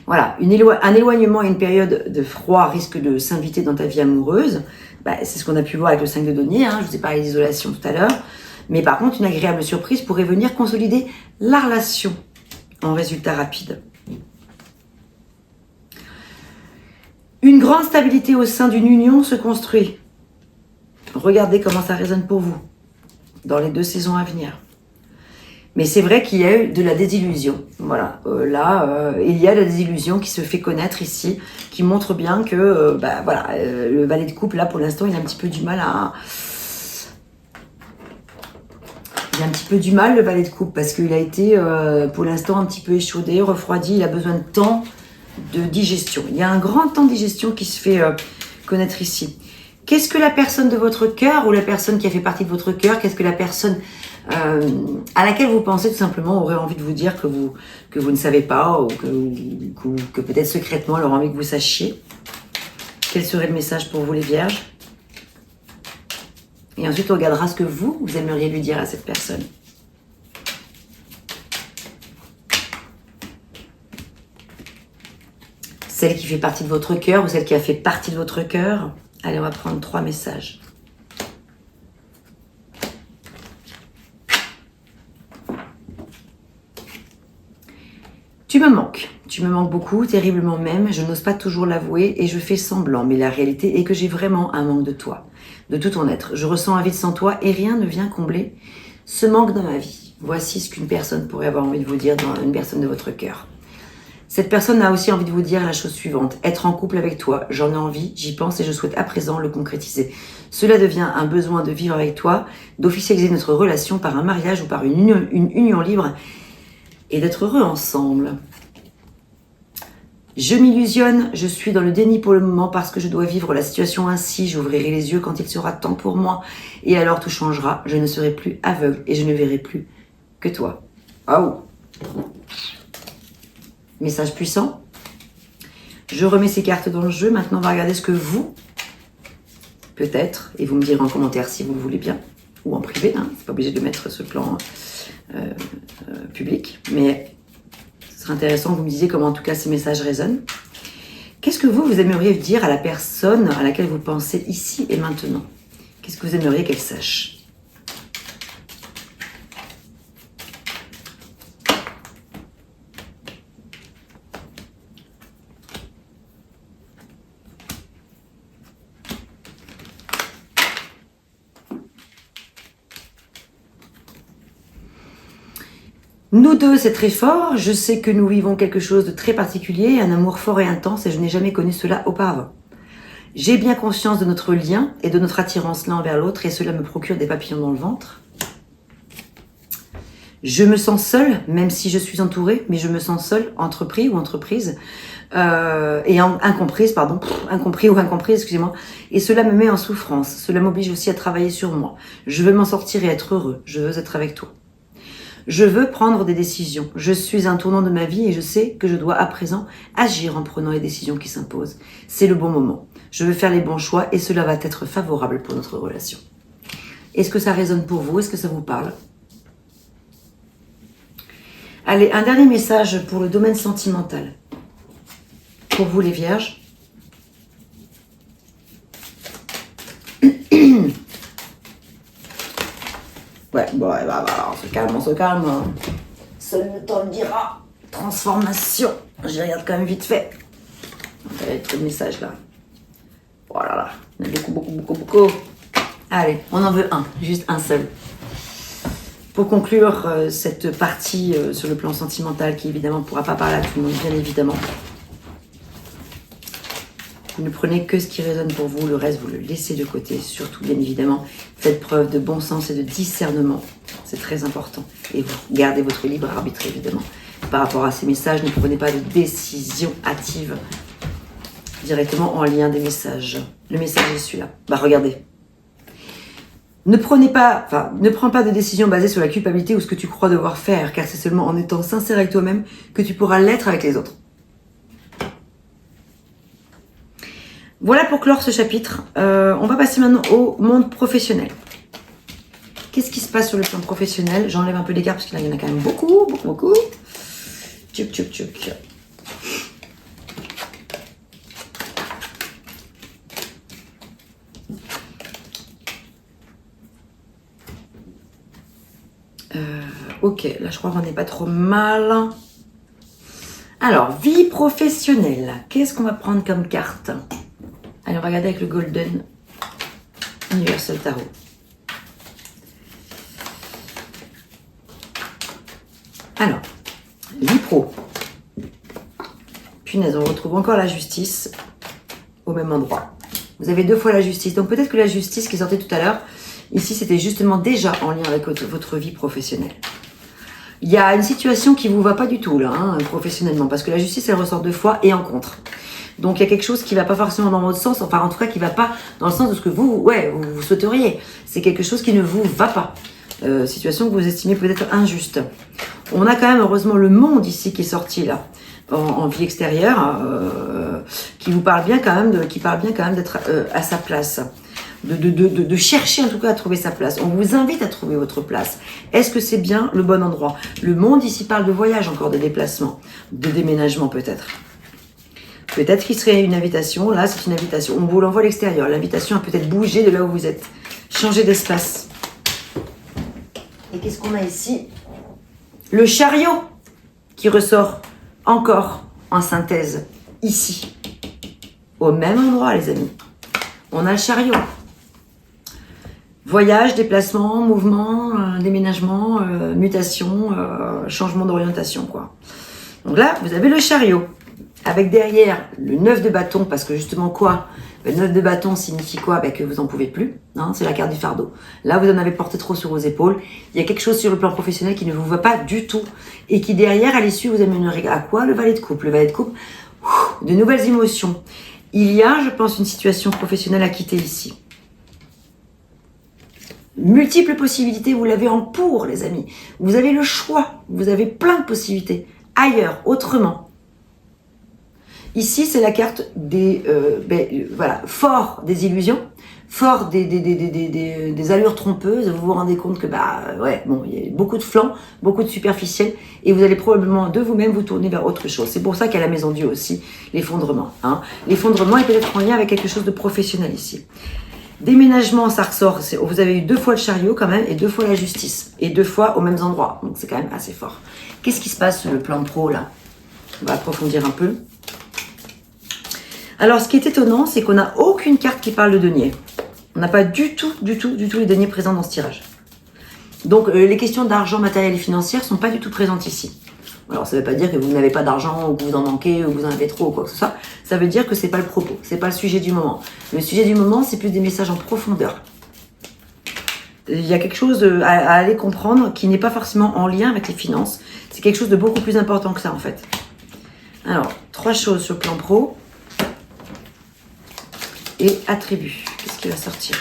Voilà, un éloignement et une période de froid risque de s'inviter dans ta vie amoureuse. Bah, c'est ce qu'on a pu voir avec le 5 de denier, hein, je vous ai parlé d'isolation tout à l'heure. Mais par contre, une agréable surprise pourrait venir consolider la relation en résultat rapide. Une grande stabilité au sein d'une union se construit. Regardez comment ça résonne pour vous dans les 2 saisons à venir. Mais c'est vrai qu'il y a eu de la désillusion. Voilà, il y a de la désillusion qui se fait connaître ici, qui montre bien que le valet de coupe, là, pour l'instant, il a un petit peu du mal à... Il a un petit peu du mal, le valet de coupe, parce qu'il a été, pour l'instant, un petit peu échaudé, refroidi. Il a besoin de temps de digestion. Il y a un grand temps de digestion qui se fait connaître ici. Qu'est-ce que la personne de votre cœur, ou la personne qui a fait partie de votre cœur, qu'est-ce que la personne à laquelle vous pensez tout simplement aurait envie de vous dire que vous ne savez pas, ou que peut-être secrètement elle aurait envie que vous sachiez? Quel serait le message pour vous, les vierges? Et ensuite on regardera ce que vous aimeriez lui dire à cette personne. Celle qui fait partie de votre cœur, ou celle qui a fait partie de votre cœur. Allez, on va prendre 3 messages. Tu me manques beaucoup, terriblement même, je n'ose pas toujours l'avouer et je fais semblant, mais la réalité est que j'ai vraiment un manque de toi, de tout ton être. Je ressens un vide sans toi et rien ne vient combler ce manque dans ma vie. Voici ce qu'une personne pourrait avoir envie de vous dire, dans une personne de votre cœur. Cette personne a aussi envie de vous dire la chose suivante: être en couple avec toi, j'en ai envie, j'y pense et je souhaite à présent le concrétiser. Cela devient un besoin de vivre avec toi, d'officialiser notre relation par un mariage ou par une union libre et d'être heureux ensemble. Je m'illusionne, je suis dans le déni pour le moment parce que je dois vivre la situation ainsi. J'ouvrirai les yeux quand il sera temps pour moi et alors tout changera. Je ne serai plus aveugle et je ne verrai plus que toi. Oh. Message puissant. Je remets ces cartes dans le jeu. Maintenant, on va regarder ce que vous, peut-être, et vous me direz en commentaire si vous le voulez bien, ou en privé, hein, c'est pas obligé de mettre ce plan public, mais ce serait intéressant que vous me disiez comment en tout cas ces messages résonnent. Qu'est-ce que vous aimeriez dire à la personne à laquelle vous pensez ici et maintenant? Qu'est-ce que vous aimeriez qu'elle sache? Nous deux, c'est très fort. Je sais que nous vivons quelque chose de très particulier, un amour fort et intense, et je n'ai jamais connu cela auparavant. J'ai bien conscience de notre lien et de notre attirance l'un envers l'autre, et cela me procure des papillons dans le ventre. Je me sens seule, même si je suis entourée, mais je me sens seule, entreprise, excusez-moi, et cela me met en souffrance. Cela m'oblige aussi à travailler sur moi. Je veux m'en sortir et être heureux. Je veux être avec toi. Je veux prendre des décisions. Je suis à un tournant de ma vie et je sais que je dois à présent agir en prenant les décisions qui s'imposent. C'est le bon moment. Je veux faire les bons choix et cela va être favorable pour notre relation. Est-ce que ça résonne pour vous? Est-ce que ça vous parle? Allez, un dernier message pour le domaine sentimental. Pour vous les vierges. Ouais, bon, on se calme. Seul le temps le dira. Transformation. Je regarde quand même vite fait. Il y a trop de messages là. Oh là là, il y en a beaucoup. Allez, on en veut un, juste un seul. Pour conclure cette partie sur le plan sentimental, qui évidemment ne pourra pas parler à tout le monde, bien évidemment. Vous ne prenez que ce qui résonne pour vous, le reste vous le laissez de côté. Surtout, bien évidemment, faites preuve de bon sens et de discernement. C'est très important. Et vous gardez votre libre arbitre, évidemment. Par rapport à ces messages, ne prenez pas de décision hâtive directement en lien des messages. Le message est celui-là. Regardez. Ne prends pas de décision basée sur la culpabilité ou ce que tu crois devoir faire, car c'est seulement en étant sincère avec toi-même que tu pourras l'être avec les autres. Voilà pour clore ce chapitre. On va passer maintenant au monde professionnel. Qu'est-ce qui se passe sur le plan professionnel? J'enlève un peu les cartes parce qu'il y en a quand même beaucoup. Tchouk. Ok, là je crois qu'on n'est pas trop mal. Alors, vie professionnelle. Qu'est-ce qu'on va prendre comme carte? Allez, on va regarder avec le Golden Universal Tarot. Alors, vie pro. Punaise, on retrouve encore la justice au même endroit. Vous avez 2 fois la justice. Donc peut-être que la justice qui sortait tout à l'heure, ici, c'était justement déjà en lien avec votre vie professionnelle. Il y a une situation qui ne vous va pas du tout, là, hein, professionnellement, parce que la justice, elle ressort 2 fois et en contre. Donc, il y a quelque chose qui ne va pas forcément dans votre sens, enfin, en tout cas, qui ne va pas dans le sens de ce que vous souhaiteriez. C'est quelque chose qui ne vous va pas. Situation que vous estimez peut-être injuste. On a quand même, heureusement, le monde ici qui est sorti, là, en vie extérieure, qui vous parle bien quand même d'être à sa place. De chercher en tout cas à trouver sa place. On vous invite à trouver votre place. Est-ce que c'est bien le bon endroit? Le monde ici parle de voyage encore, de déplacement, de déménagement peut-être. Peut-être qu'il serait une invitation. Là, c'est une invitation. On vous l'envoie à l'extérieur. L'invitation a peut-être bougé de là où vous êtes. Changer d'espace. Et qu'est-ce qu'on a ici? Le chariot qui ressort encore en synthèse ici. Au même endroit, les amis. On a le chariot. Voyage, déplacement, mouvement, déménagement, mutation, changement d'orientation, quoi. Donc là, vous avez le chariot. Avec derrière le 9 de bâton, parce que justement quoi? Le 9 de bâton signifie quoi? Que vous n'en pouvez plus. Hein, c'est la carte du fardeau. Là, vous en avez porté trop sur vos épaules. Il y a quelque chose sur le plan professionnel qui ne vous va pas du tout. Et qui derrière, à l'issue, vous amènerait à quoi? Le valet de coupe. Le valet de coupe, de nouvelles émotions. Il y a, je pense, une situation professionnelle à quitter ici. Multiples possibilités, vous l'avez en pour, les amis. Vous avez le choix, vous avez plein de possibilités. Ailleurs, autrement. Ici, c'est la carte des, fort des illusions, fort des allures trompeuses. Vous vous rendez compte que, il y a beaucoup de flancs, beaucoup de superficiels, et vous allez probablement de vous-même vous tourner vers autre chose. C'est pour ça qu'à la Maison Dieu aussi, l'effondrement. Hein. L'effondrement est peut-être en lien avec quelque chose de professionnel ici. Déménagement, ça ressort. Vous avez eu 2 fois le chariot quand même, et 2 fois la justice, et 2 fois aux mêmes endroits. Donc c'est quand même assez fort. Qu'est-ce qui se passe sur le plan pro là? On va approfondir un peu. Alors, ce qui est étonnant, c'est qu'on n'a aucune carte qui parle de denier. On n'a pas du tout les deniers présents dans ce tirage. Donc, les questions d'argent matériel et financier ne sont pas du tout présentes ici. Alors, ça ne veut pas dire que vous n'avez pas d'argent, ou que vous en manquez, ou que vous en avez trop, ou quoi que ce soit. Ça veut dire que ce n'est pas le propos, ce n'est pas le sujet du moment. Le sujet du moment, c'est plus des messages en profondeur. Il y a quelque chose à aller comprendre qui n'est pas forcément en lien avec les finances. C'est quelque chose de beaucoup plus important que ça, en fait. Alors, 3 choses sur le plan pro. Et attributs. Qu'est-ce qui va sortir?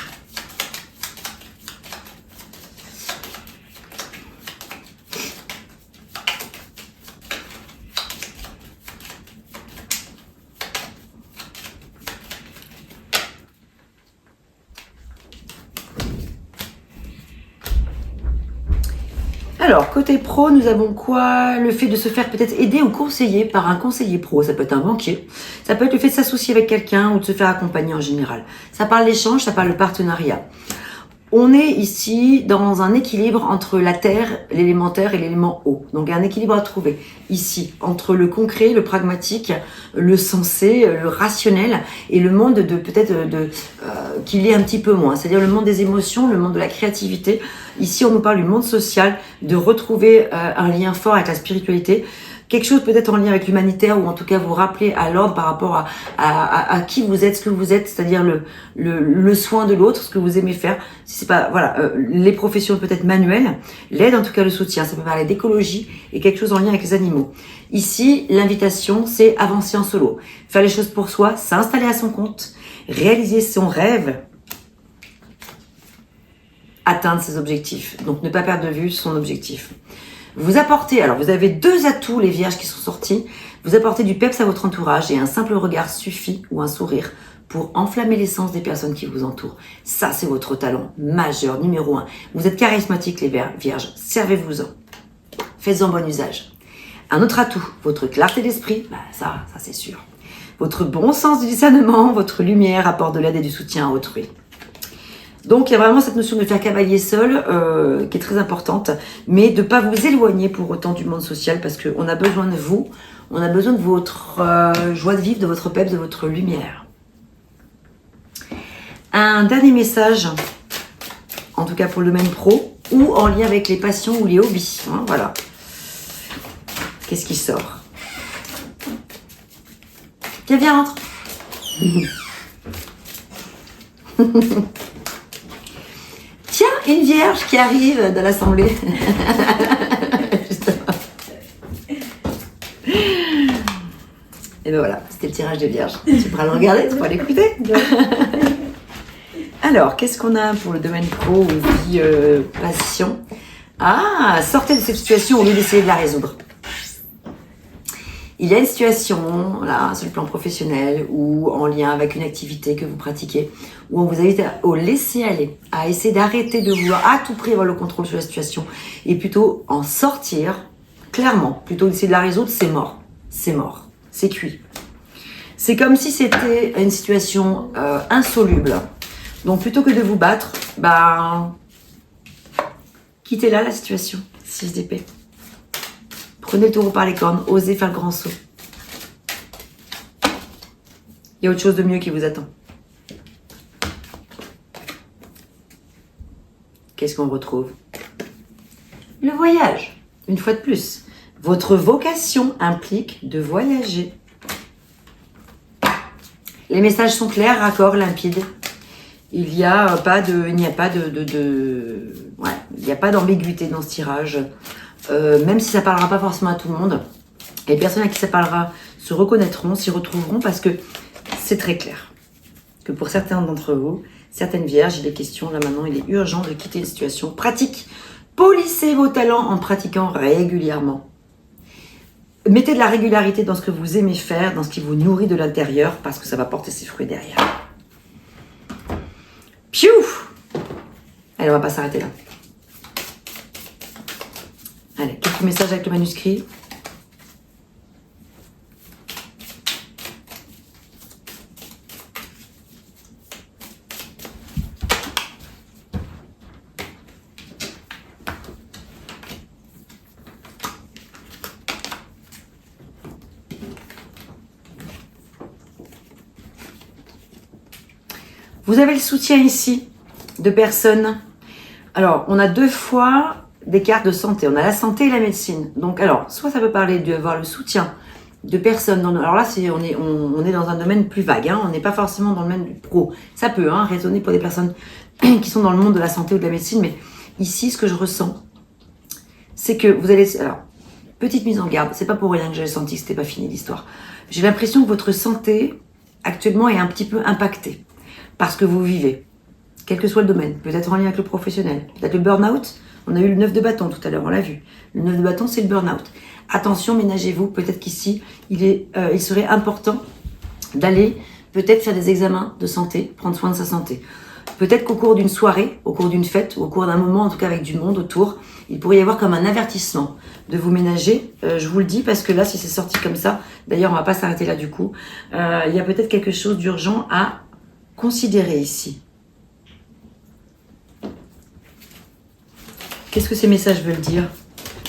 Alors, côté pro, nous avons quoi? Le fait de se faire peut-être aider ou conseiller par un conseiller pro. Ça peut être un banquier. Ça peut être le fait de s'associer avec quelqu'un ou de se faire accompagner en général. Ça parle d'échange, ça parle de partenariat. On est ici dans un équilibre entre la terre, l'élémentaire et l'élément eau. Donc, il y a un équilibre à trouver ici entre le concret, le pragmatique, le sensé, le rationnel et le monde de peut-être qu'il y ait un petit peu moins. C'est-à-dire le monde des émotions, le monde de la créativité. Ici, on nous parle du monde social, de retrouver un lien fort avec la spiritualité. Quelque chose peut-être en lien avec l'humanitaire ou en tout cas vous rappeler à l'ordre par rapport à qui vous êtes, ce que vous êtes, c'est-à-dire le soin de l'autre, ce que vous aimez faire. Si c'est pas les professions peut-être manuelles, l'aide en tout cas le soutien. Ça peut parler d'écologie et quelque chose en lien avec les animaux. Ici, l'invitation, c'est avancer en solo, faire les choses pour soi, s'installer à son compte, réaliser son rêve, atteindre ses objectifs. Donc ne pas perdre de vue son objectif. Vous apportez, alors vous avez 2 atouts, les vierges qui sont sortis, vous apportez du peps à votre entourage et un simple regard suffit ou un sourire pour enflammer l'essence des personnes qui vous entourent. Ça, c'est votre talent majeur, numéro 1. Vous êtes charismatiques, les vierges, servez-vous-en. Faites-en bon usage. Un autre atout, votre clarté d'esprit, ça c'est sûr. Votre bon sens du discernement, votre lumière apporte de l'aide et du soutien à autrui. Donc il y a vraiment cette notion de faire cavalier seul qui est très importante, mais de ne pas vous éloigner pour autant du monde social parce qu'on a besoin de vous, on a besoin de votre joie de vivre, de votre peps, de votre lumière. Un dernier message, en tout cas pour le domaine pro, ou en lien avec les passions ou les hobbies. Hein, voilà. Qu'est-ce qui sort? Tiens, viens, rentre. Tiens, une vierge qui arrive dans l'assemblée. Et ben voilà, c'était le tirage des vierges. Tu pourras le regarder, tu pourras l'écouter. Alors, qu'est-ce qu'on a pour le domaine pro ou vie passion? Ah, sortez de cette situation au lieu d'essayer de la résoudre. Il y a une situation, là, sur le plan professionnel ou en lien avec une activité que vous pratiquez, où on vous invite au laisser aller, à essayer d'arrêter de vouloir à tout prix avoir le contrôle sur la situation et plutôt en sortir clairement. Plutôt d'essayer de la résoudre, c'est mort. C'est mort. C'est cuit. C'est comme si c'était une situation insoluble. Donc plutôt que de vous battre, quittez-la la situation. 6 d'épée. Prenez le taureau par les cornes, osez faire le grand saut. Il y a autre chose de mieux qui vous attend. Qu'est-ce qu'on retrouve? Le voyage, une fois de plus. Votre vocation implique de voyager. Les messages sont clairs, raccords, limpides. Il n'y a pas d'ambiguïté dans ce tirage. Même si ça ne parlera pas forcément à tout le monde, les personnes à qui ça parlera se reconnaîtront, s'y retrouveront parce que c'est très clair. Que pour certains d'entre vous, certaines vierges, il est question, là maintenant, il est urgent de quitter une situation pratique. Polissez vos talents en pratiquant régulièrement. Mettez de la régularité dans ce que vous aimez faire, dans ce qui vous nourrit de l'intérieur, parce que ça va porter ses fruits derrière. Piou! Allez, on va pas s'arrêter là. Allez, quelques messages avec le manuscrit. Vous avez le soutien ici de personnes. Alors, on a 2 fois des cartes de santé. On a la santé et la médecine. Donc, alors, soit ça peut parler d'avoir le soutien de personnes. Alors là, on est dans un domaine plus vague. Hein, on n'est pas forcément dans le domaine du pro. Ça peut résonner pour des personnes qui sont dans le monde de la santé ou de la médecine. Mais ici, ce que je ressens, c'est que vous allez... Alors, petite mise en garde. C'est pas pour rien que j'ai senti que c'était pas fini l'histoire. J'ai l'impression que votre santé, actuellement, est un petit peu impactée par ce que vous vivez. Quel que soit le domaine. Peut-être en lien avec le professionnel. Peut-être le burn-out. On a eu le 9 de bâton tout à l'heure, on l'a vu. Le 9 de bâton, c'est le burn-out. Attention, ménagez-vous. Peut-être qu'ici, il serait important d'aller peut-être faire des examens de santé, prendre soin de sa santé. Peut-être qu'au cours d'une soirée, au cours d'une fête, ou au cours d'un moment, en tout cas avec du monde autour, il pourrait y avoir comme un avertissement de vous ménager. Je vous le dis parce que là, si c'est sorti comme ça, d'ailleurs, on va pas s'arrêter là du coup, il y a peut-être quelque chose d'urgent à considérer ici. Qu'est-ce que ces messages veulent dire?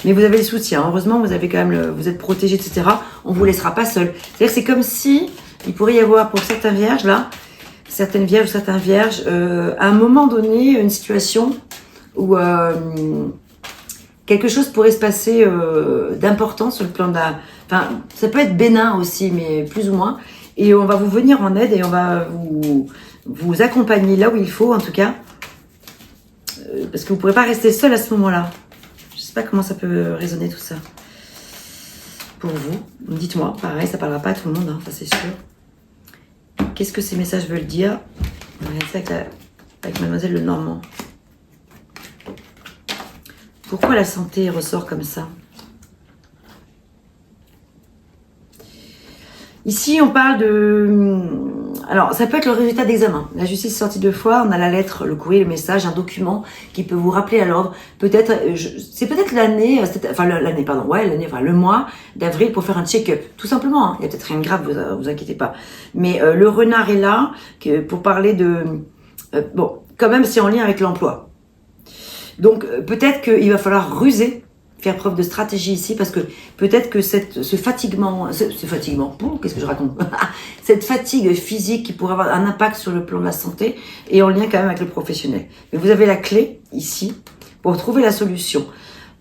Mais vous avez le soutien. Heureusement, vous avez quand même vous êtes protégé, etc. On vous laissera pas seul. C'est-à-dire, c'est comme si il pourrait y avoir pour certaines vierges là, certaines vierges ou certains vierges, à un moment donné, une situation où quelque chose pourrait se passer d'important sur le plan de la. Enfin, ça peut être bénin aussi, mais plus ou moins. Et on va vous venir en aide et on va vous accompagner là où il faut, en tout cas. Parce que vous ne pourrez pas rester seul à ce moment-là. Je ne sais pas comment ça peut résonner tout ça. Pour vous, dites-moi. Pareil, ça ne parlera pas à tout le monde, ça c'est sûr. Qu'est-ce que ces messages veulent dire? On va regarder ça avec Mademoiselle Lenormand. Pourquoi la santé ressort comme ça? Ici, on parle de... Alors, ça peut être le résultat d'examen. La justice est sortie 2 fois, on a la lettre, le courrier, le message, un document qui peut vous rappeler à l'ordre. Peut-être, c'est peut-être l'année, le mois d'avril pour faire un check-up. Tout simplement, il y a peut-être rien de grave, vous inquiétez pas. Mais le renard est là pour parler de... quand même, c'est en lien avec l'emploi. Donc, peut-être qu'il va falloir ruser, faire preuve de stratégie ici, parce que peut-être que ce fatiguement, qu'est-ce que je raconte cette fatigue physique qui pourrait avoir un impact sur le plan de la santé est en lien quand même avec le professionnel. Mais vous avez la clé ici pour trouver la solution.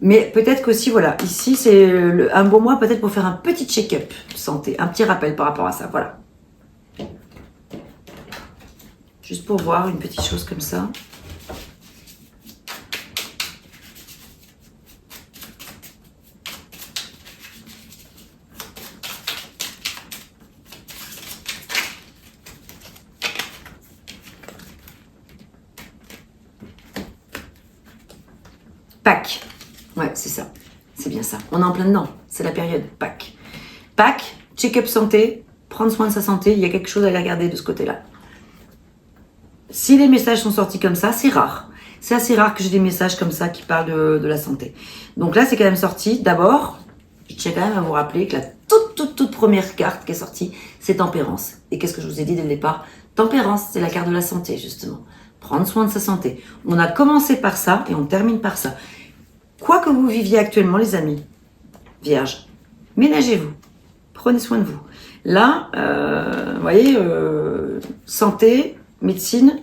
Mais peut-être qu'aussi, voilà, ici c'est un bon mois peut-être pour faire un petit check-up santé, un petit rappel par rapport à ça, voilà. Juste pour voir une petite chose comme ça. Pâques. Ouais, c'est ça. C'est bien ça. On est en plein dedans. C'est la période Pâques. Pâques, check-up santé, prendre soin de sa santé. Il y a quelque chose à aller regarder de ce côté-là. Si les messages sont sortis comme ça, c'est rare. C'est assez rare que j'ai des messages comme ça qui parlent de la santé. Donc là, c'est quand même sorti. D'abord, je tiens quand même à vous rappeler que la toute première carte qui est sortie, c'est Tempérance. Et qu'est-ce que je vous ai dit dès le départ? Tempérance, c'est la carte de la santé, justement. Prendre soin de sa santé. On a commencé par ça et on termine par ça. Quoi que vous viviez actuellement, les amis, Vierge, ménagez-vous. Prenez soin de vous. Là, vous voyez, santé, médecine,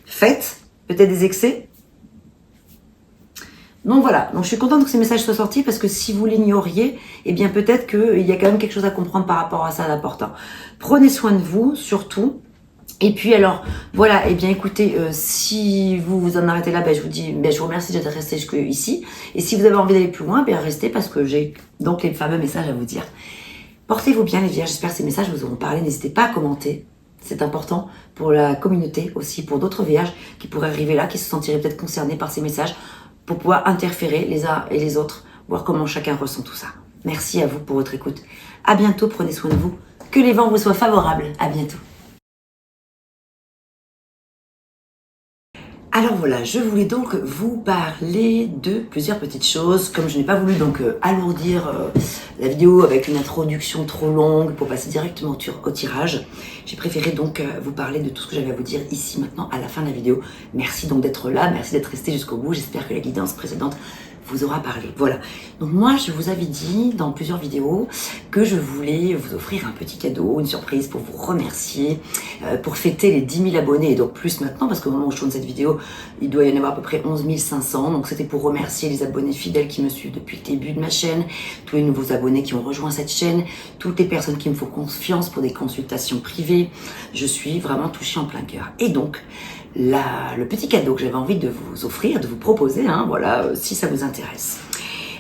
fête, peut-être des excès. Donc voilà, donc je suis contente que ces messages soient sortis parce que si vous l'ignoriez, eh bien peut-être qu'il y a quand même quelque chose à comprendre par rapport à ça d'important. Prenez soin de vous, surtout. Et puis alors, voilà, eh bien écoutez, si vous vous en arrêtez là, je vous dis, je vous remercie d'être resté jusqu'ici. Et si vous avez envie d'aller plus loin, restez parce que j'ai donc les fameux messages à vous dire. Portez-vous bien les vierges, j'espère que ces messages vous auront parlé. N'hésitez pas à commenter, c'est important pour la communauté aussi, pour d'autres vierges qui pourraient arriver là, qui se sentiraient peut-être concernés par ces messages, pour pouvoir interférer les uns et les autres, voir comment chacun ressent tout ça. Merci à vous pour votre écoute. À bientôt, prenez soin de vous. Que les vents vous soient favorables. À bientôt. Alors voilà, je voulais donc vous parler de plusieurs petites choses. Comme je n'ai pas voulu donc alourdir la vidéo avec une introduction trop longue pour passer directement au tirage, j'ai préféré donc vous parler de tout ce que j'avais à vous dire ici maintenant à la fin de la vidéo. Merci donc d'être là, merci d'être resté jusqu'au bout. J'espère que la guidance précédente vous aura parlé. Voilà. Donc moi, je vous avais dit dans plusieurs vidéos que je voulais vous offrir un petit cadeau, une surprise pour vous remercier, pour fêter les 10 000 abonnés et donc plus maintenant parce qu'au moment où je tourne cette vidéo, il doit y en avoir à peu près 11 500. Donc c'était pour remercier les abonnés fidèles qui me suivent depuis le début de ma chaîne, tous les nouveaux abonnés qui ont rejoint cette chaîne, toutes les personnes qui me font confiance pour des consultations privées. Je suis vraiment touchée en plein cœur. Et donc, le petit cadeau que j'avais envie de vous offrir, de vous proposer, voilà, si ça vous intéresse.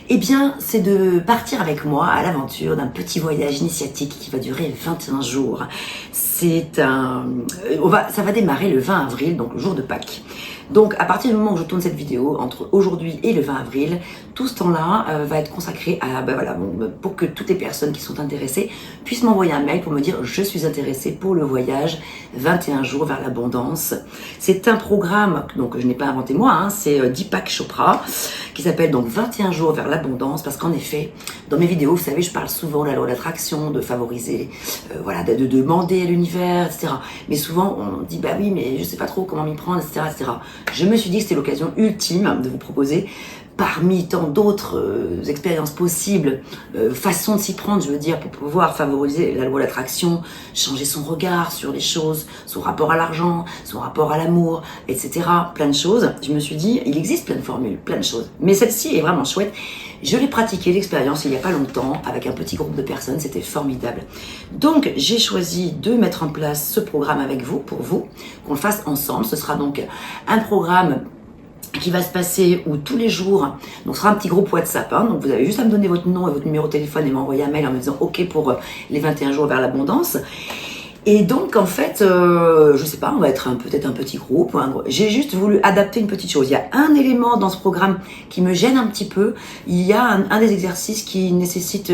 Eh bien, c'est de partir avec moi à l'aventure d'un petit voyage initiatique qui va durer 21 jours. Ça va démarrer le 20 avril, donc le jour de Pâques. Donc, à partir du moment où je tourne cette vidéo, entre aujourd'hui et le 20 avril, tout ce temps-là va être consacré à, pour que toutes les personnes qui sont intéressées puissent m'envoyer un mail pour me dire « Je suis intéressée pour le voyage 21 jours vers l'abondance ». C'est un programme donc, que je n'ai pas inventé moi, c'est Deepak Chopra, qui s'appelle donc 21 jours vers l'abondance, parce qu'en effet, dans mes vidéos, vous savez, je parle souvent de la loi de l'attraction, de favoriser, de demander à l'univers, etc. Mais souvent, on dit « Bah oui, mais je sais pas trop comment m'y prendre, etc. etc. » Je me suis dit que c'était l'occasion ultime de vous proposer, parmi tant d'autres expériences possibles, façons de s'y prendre, je veux dire, pour pouvoir favoriser la loi de l'attraction, changer son regard sur les choses, son rapport à l'argent, son rapport à l'amour, etc. Plein de choses. Je me suis dit, il existe plein de formules, plein de choses. Mais celle-ci est vraiment chouette. Je l'ai pratiquée, l'expérience, il n'y a pas longtemps, avec un petit groupe de personnes, c'était formidable. Donc, j'ai choisi de mettre en place ce programme avec vous, pour vous, qu'on le fasse ensemble. Ce sera donc un programme qui va se passer où tous les jours, donc ce sera un petit groupe WhatsApp, donc vous avez juste à me donner votre nom et votre numéro de téléphone et m'envoyer un mail en me disant OK pour les 21 jours vers l'abondance. Et donc en fait, je sais pas, on va être peut-être un petit groupe. J'ai juste voulu adapter une petite chose. Il y a un élément dans ce programme qui me gêne un petit peu. Il y a un des exercices qui nécessite,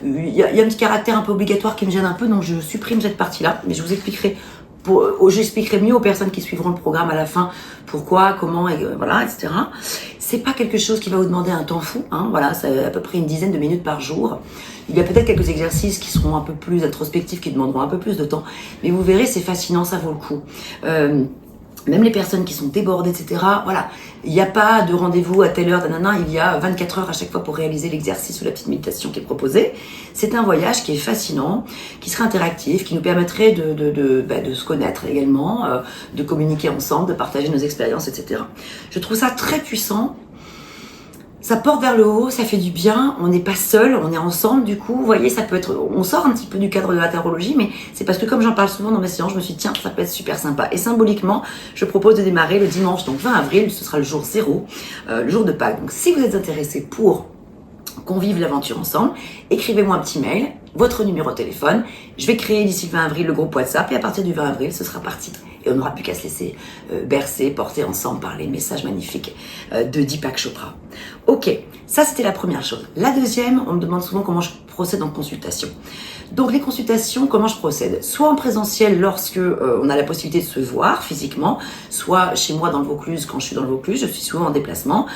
il y a un petit caractère un peu obligatoire qui me gêne un peu, donc je supprime cette partie-là, mais je vous expliquerai. J'expliquerai mieux aux personnes qui suivront le programme à la fin pourquoi, comment, voilà, etc. C'est pas quelque chose qui va vous demander un temps fou, voilà, c'est à peu près une dizaine de minutes par jour. Il y a peut-être quelques exercices qui seront un peu plus introspectifs, qui demanderont un peu plus de temps, mais vous verrez, c'est fascinant, ça vaut le coup. Même les personnes qui sont débordées, etc. Voilà, il n'y a pas de rendez-vous à telle heure, nanana, il y a 24 heures à chaque fois pour réaliser l'exercice ou la petite méditation qui est proposée. C'est un voyage qui est fascinant, qui sera interactif, qui nous permettrait de se connaître également, de communiquer ensemble, de partager nos expériences, etc. Je trouve ça très puissant. Ça porte vers le haut, ça fait du bien, on n'est pas seul, on est ensemble, du coup, vous voyez, ça peut être, on sort un petit peu du cadre de la tarologie, mais c'est parce que comme j'en parle souvent dans mes séances, je me suis dit, tiens, ça peut être super sympa. Et symboliquement, je propose de démarrer le dimanche, donc 20 avril, ce sera le jour 0, le jour de Pâques. Donc si vous êtes intéressé pour qu'on vive l'aventure ensemble, écrivez-moi un petit mail, votre numéro de téléphone, je vais créer d'ici le 20 avril le groupe WhatsApp, et à partir du 20 avril, ce sera parti. Et on n'aura plus qu'à se laisser bercer, porter ensemble par les messages magnifiques de Deepak Chopra. Ok, ça c'était la première chose. La deuxième, on me demande souvent comment je procède en consultation. Donc les consultations, comment je procède? Soit en présentiel lorsque on a la possibilité de se voir physiquement, soit chez moi dans le Vaucluse quand je suis dans le Vaucluse, je suis souvent en déplacement.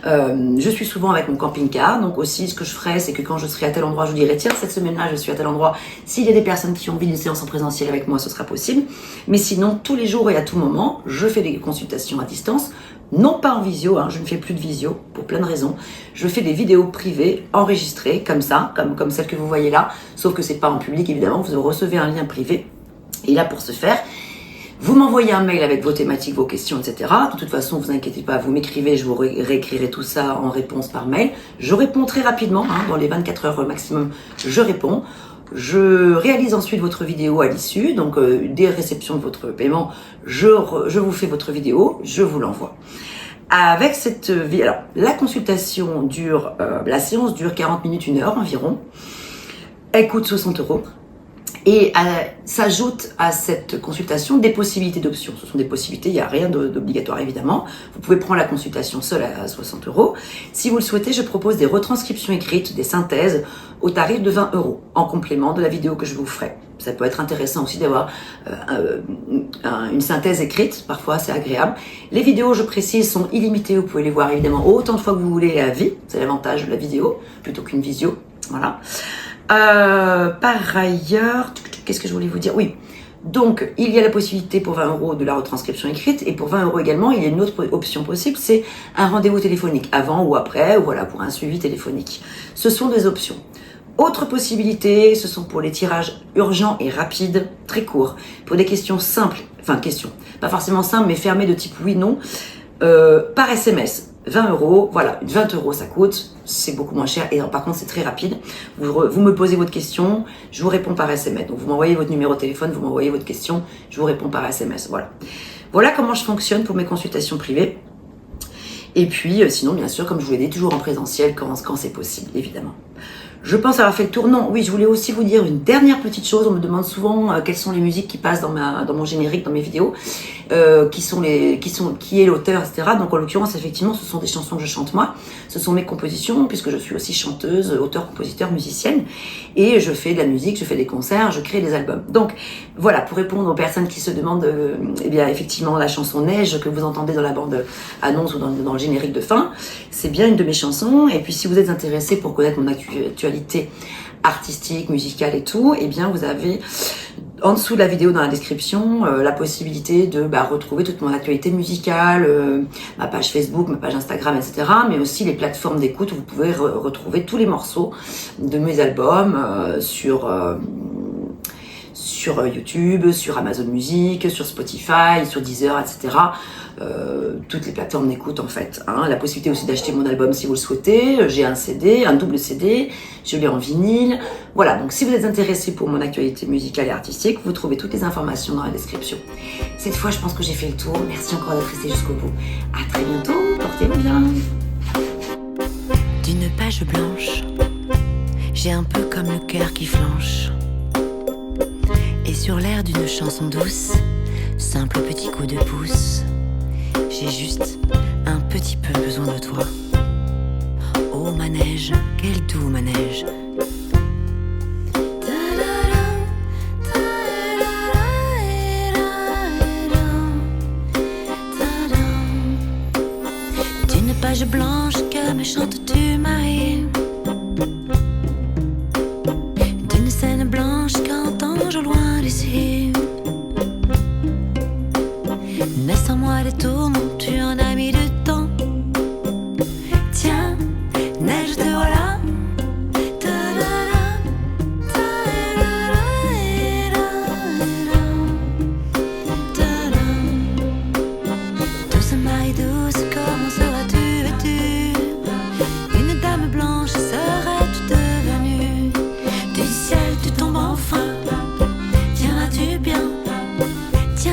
Je suis souvent avec mon camping-car, donc aussi ce que je ferai, c'est que quand je serai à tel endroit, je vous dirai tiens, cette semaine-là, je suis à tel endroit. S'il y a des personnes qui ont envie d'une séance en présentiel avec moi, ce sera possible. Mais sinon, tous les jours et à tout moment, je fais des consultations à distance. Non pas en visio, hein, je ne fais plus de visio pour plein de raisons. Je fais des vidéos privées enregistrées comme ça, comme celle que vous voyez là, sauf que c'est pas en public évidemment, vous recevez un lien privé. Et là pour ce faire, vous m'envoyez un mail avec vos thématiques, vos questions, etc. De toute façon, vous inquiétez pas, vous m'écrivez, je vous réécrirai tout ça en réponse par mail. Je réponds très rapidement, hein, dans les 24 heures maximum, je réponds. Je réalise ensuite votre vidéo à l'issue, donc dès réception de votre paiement, je vous fais votre vidéo, je vous l'envoie. Avec cette alors la consultation dure, la séance dure 40 minutes, 1 heure environ. Elle coûte 60 €. Et s'ajoute à cette consultation des possibilités d'options. Ce sont des possibilités, il n'y a rien d'obligatoire évidemment. Vous pouvez prendre la consultation seule à 60 €. Si vous le souhaitez, je propose des retranscriptions écrites, des synthèses au tarif de 20 € en complément de la vidéo que je vous ferai. Ça peut être intéressant aussi d'avoir une synthèse écrite, parfois c'est agréable. Les vidéos, je précise, sont illimitées, vous pouvez les voir évidemment autant de fois que vous voulez à vie. C'est l'avantage de la vidéo plutôt qu'une visio. Voilà. Par ailleurs, qu'est-ce que je voulais vous dire? Oui, donc il y a la possibilité pour 20 € de la retranscription écrite et pour 20 € également, il y a une autre option possible, c'est un rendez-vous téléphonique avant ou après, ou voilà, pour un suivi téléphonique. Ce sont des options. Autre possibilité, ce sont pour les tirages urgents et rapides, très courts, pour des questions simples, enfin questions, pas forcément simples, mais fermées de type oui/non, par SMS. 20 €, voilà, 20 € ça coûte, c'est beaucoup moins cher et par contre c'est très rapide. Vous me posez votre question, je vous réponds par SMS. Donc vous m'envoyez votre numéro de téléphone, vous m'envoyez votre question, je vous réponds par SMS. Voilà. Voilà comment je fonctionne pour mes consultations privées. Et puis sinon bien sûr, comme je vous l'ai dit, toujours en présentiel quand c'est possible, évidemment. Je pense avoir fait le tour. Non, oui, je voulais aussi vous dire une dernière petite chose. On me demande souvent quelles sont les musiques qui passent dans mon générique, dans mes vidéos, qui est l'auteur, etc. Donc en l'occurrence, effectivement, ce sont des chansons que je chante moi. Ce sont mes compositions, puisque je suis aussi chanteuse, auteure, compositeur, musicienne, et je fais de la musique, je fais des concerts, je crée des albums. Donc voilà, pour répondre aux personnes qui se demandent, eh bien effectivement, la chanson Neige que vous entendez dans la bande annonce ou dans le générique de fin, c'est bien une de mes chansons. Et puis si vous êtes intéressé pour connaître mon actualité artistique, musicale et tout, et eh bien vous avez en dessous de la vidéo dans la description la possibilité de retrouver toute mon actualité musicale, ma page Facebook, ma page Instagram, etc. Mais aussi les plateformes d'écoute où vous pouvez retrouver tous les morceaux de mes albums sur YouTube, sur Amazon Music, sur Spotify, sur Deezer, etc. Toutes les plateformes d'écoute en fait. La possibilité aussi d'acheter mon album si vous le souhaitez. J'ai un CD, un double CD, je l'ai en vinyle. Voilà, donc si vous êtes intéressé pour mon actualité musicale et artistique, vous trouvez toutes les informations dans la description. Cette fois, je pense que j'ai fait le tour. Merci encore d'être resté jusqu'au bout. À très bientôt, portez-vous bien. D'une page blanche, j'ai un peu comme le cœur qui flanche. Et sur l'air d'une chanson douce, simple petit coup de pouce, j'ai juste un petit peu besoin de toi. Oh manège, quel doux manège. D'une page blanche que me chantes-tu Marie? D'une scène blanche qu'entends-je au loin d'ici? Laisse en moi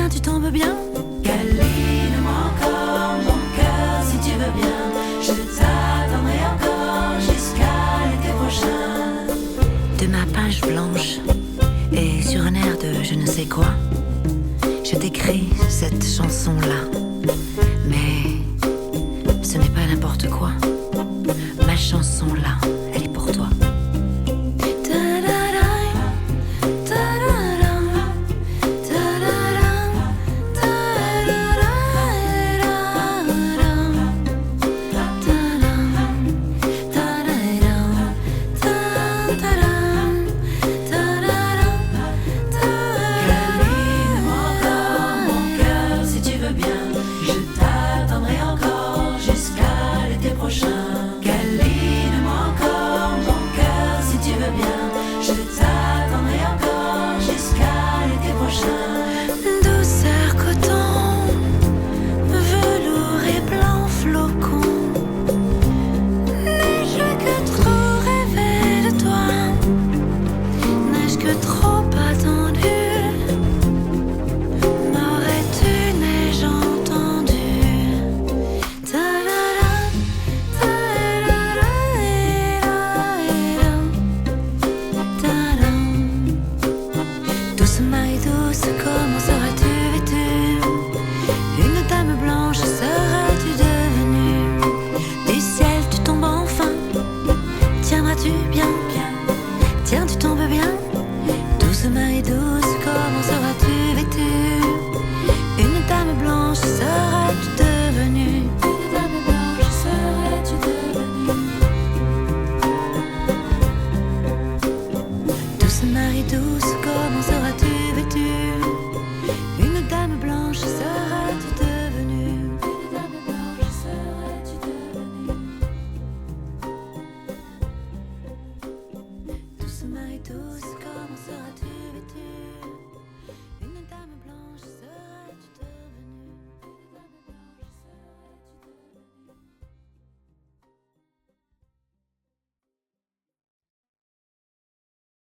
bien, tu tombes bien. Câline-moi encore mon cœur si tu veux bien. Je t'attendrai encore jusqu'à l'été prochain. De ma page blanche et sur un air de je ne sais quoi, je t'écris cette chanson-là. Mais ce n'est pas n'importe quoi. Ma chanson-là, elle est pour toi. Douce, comment seras-tu?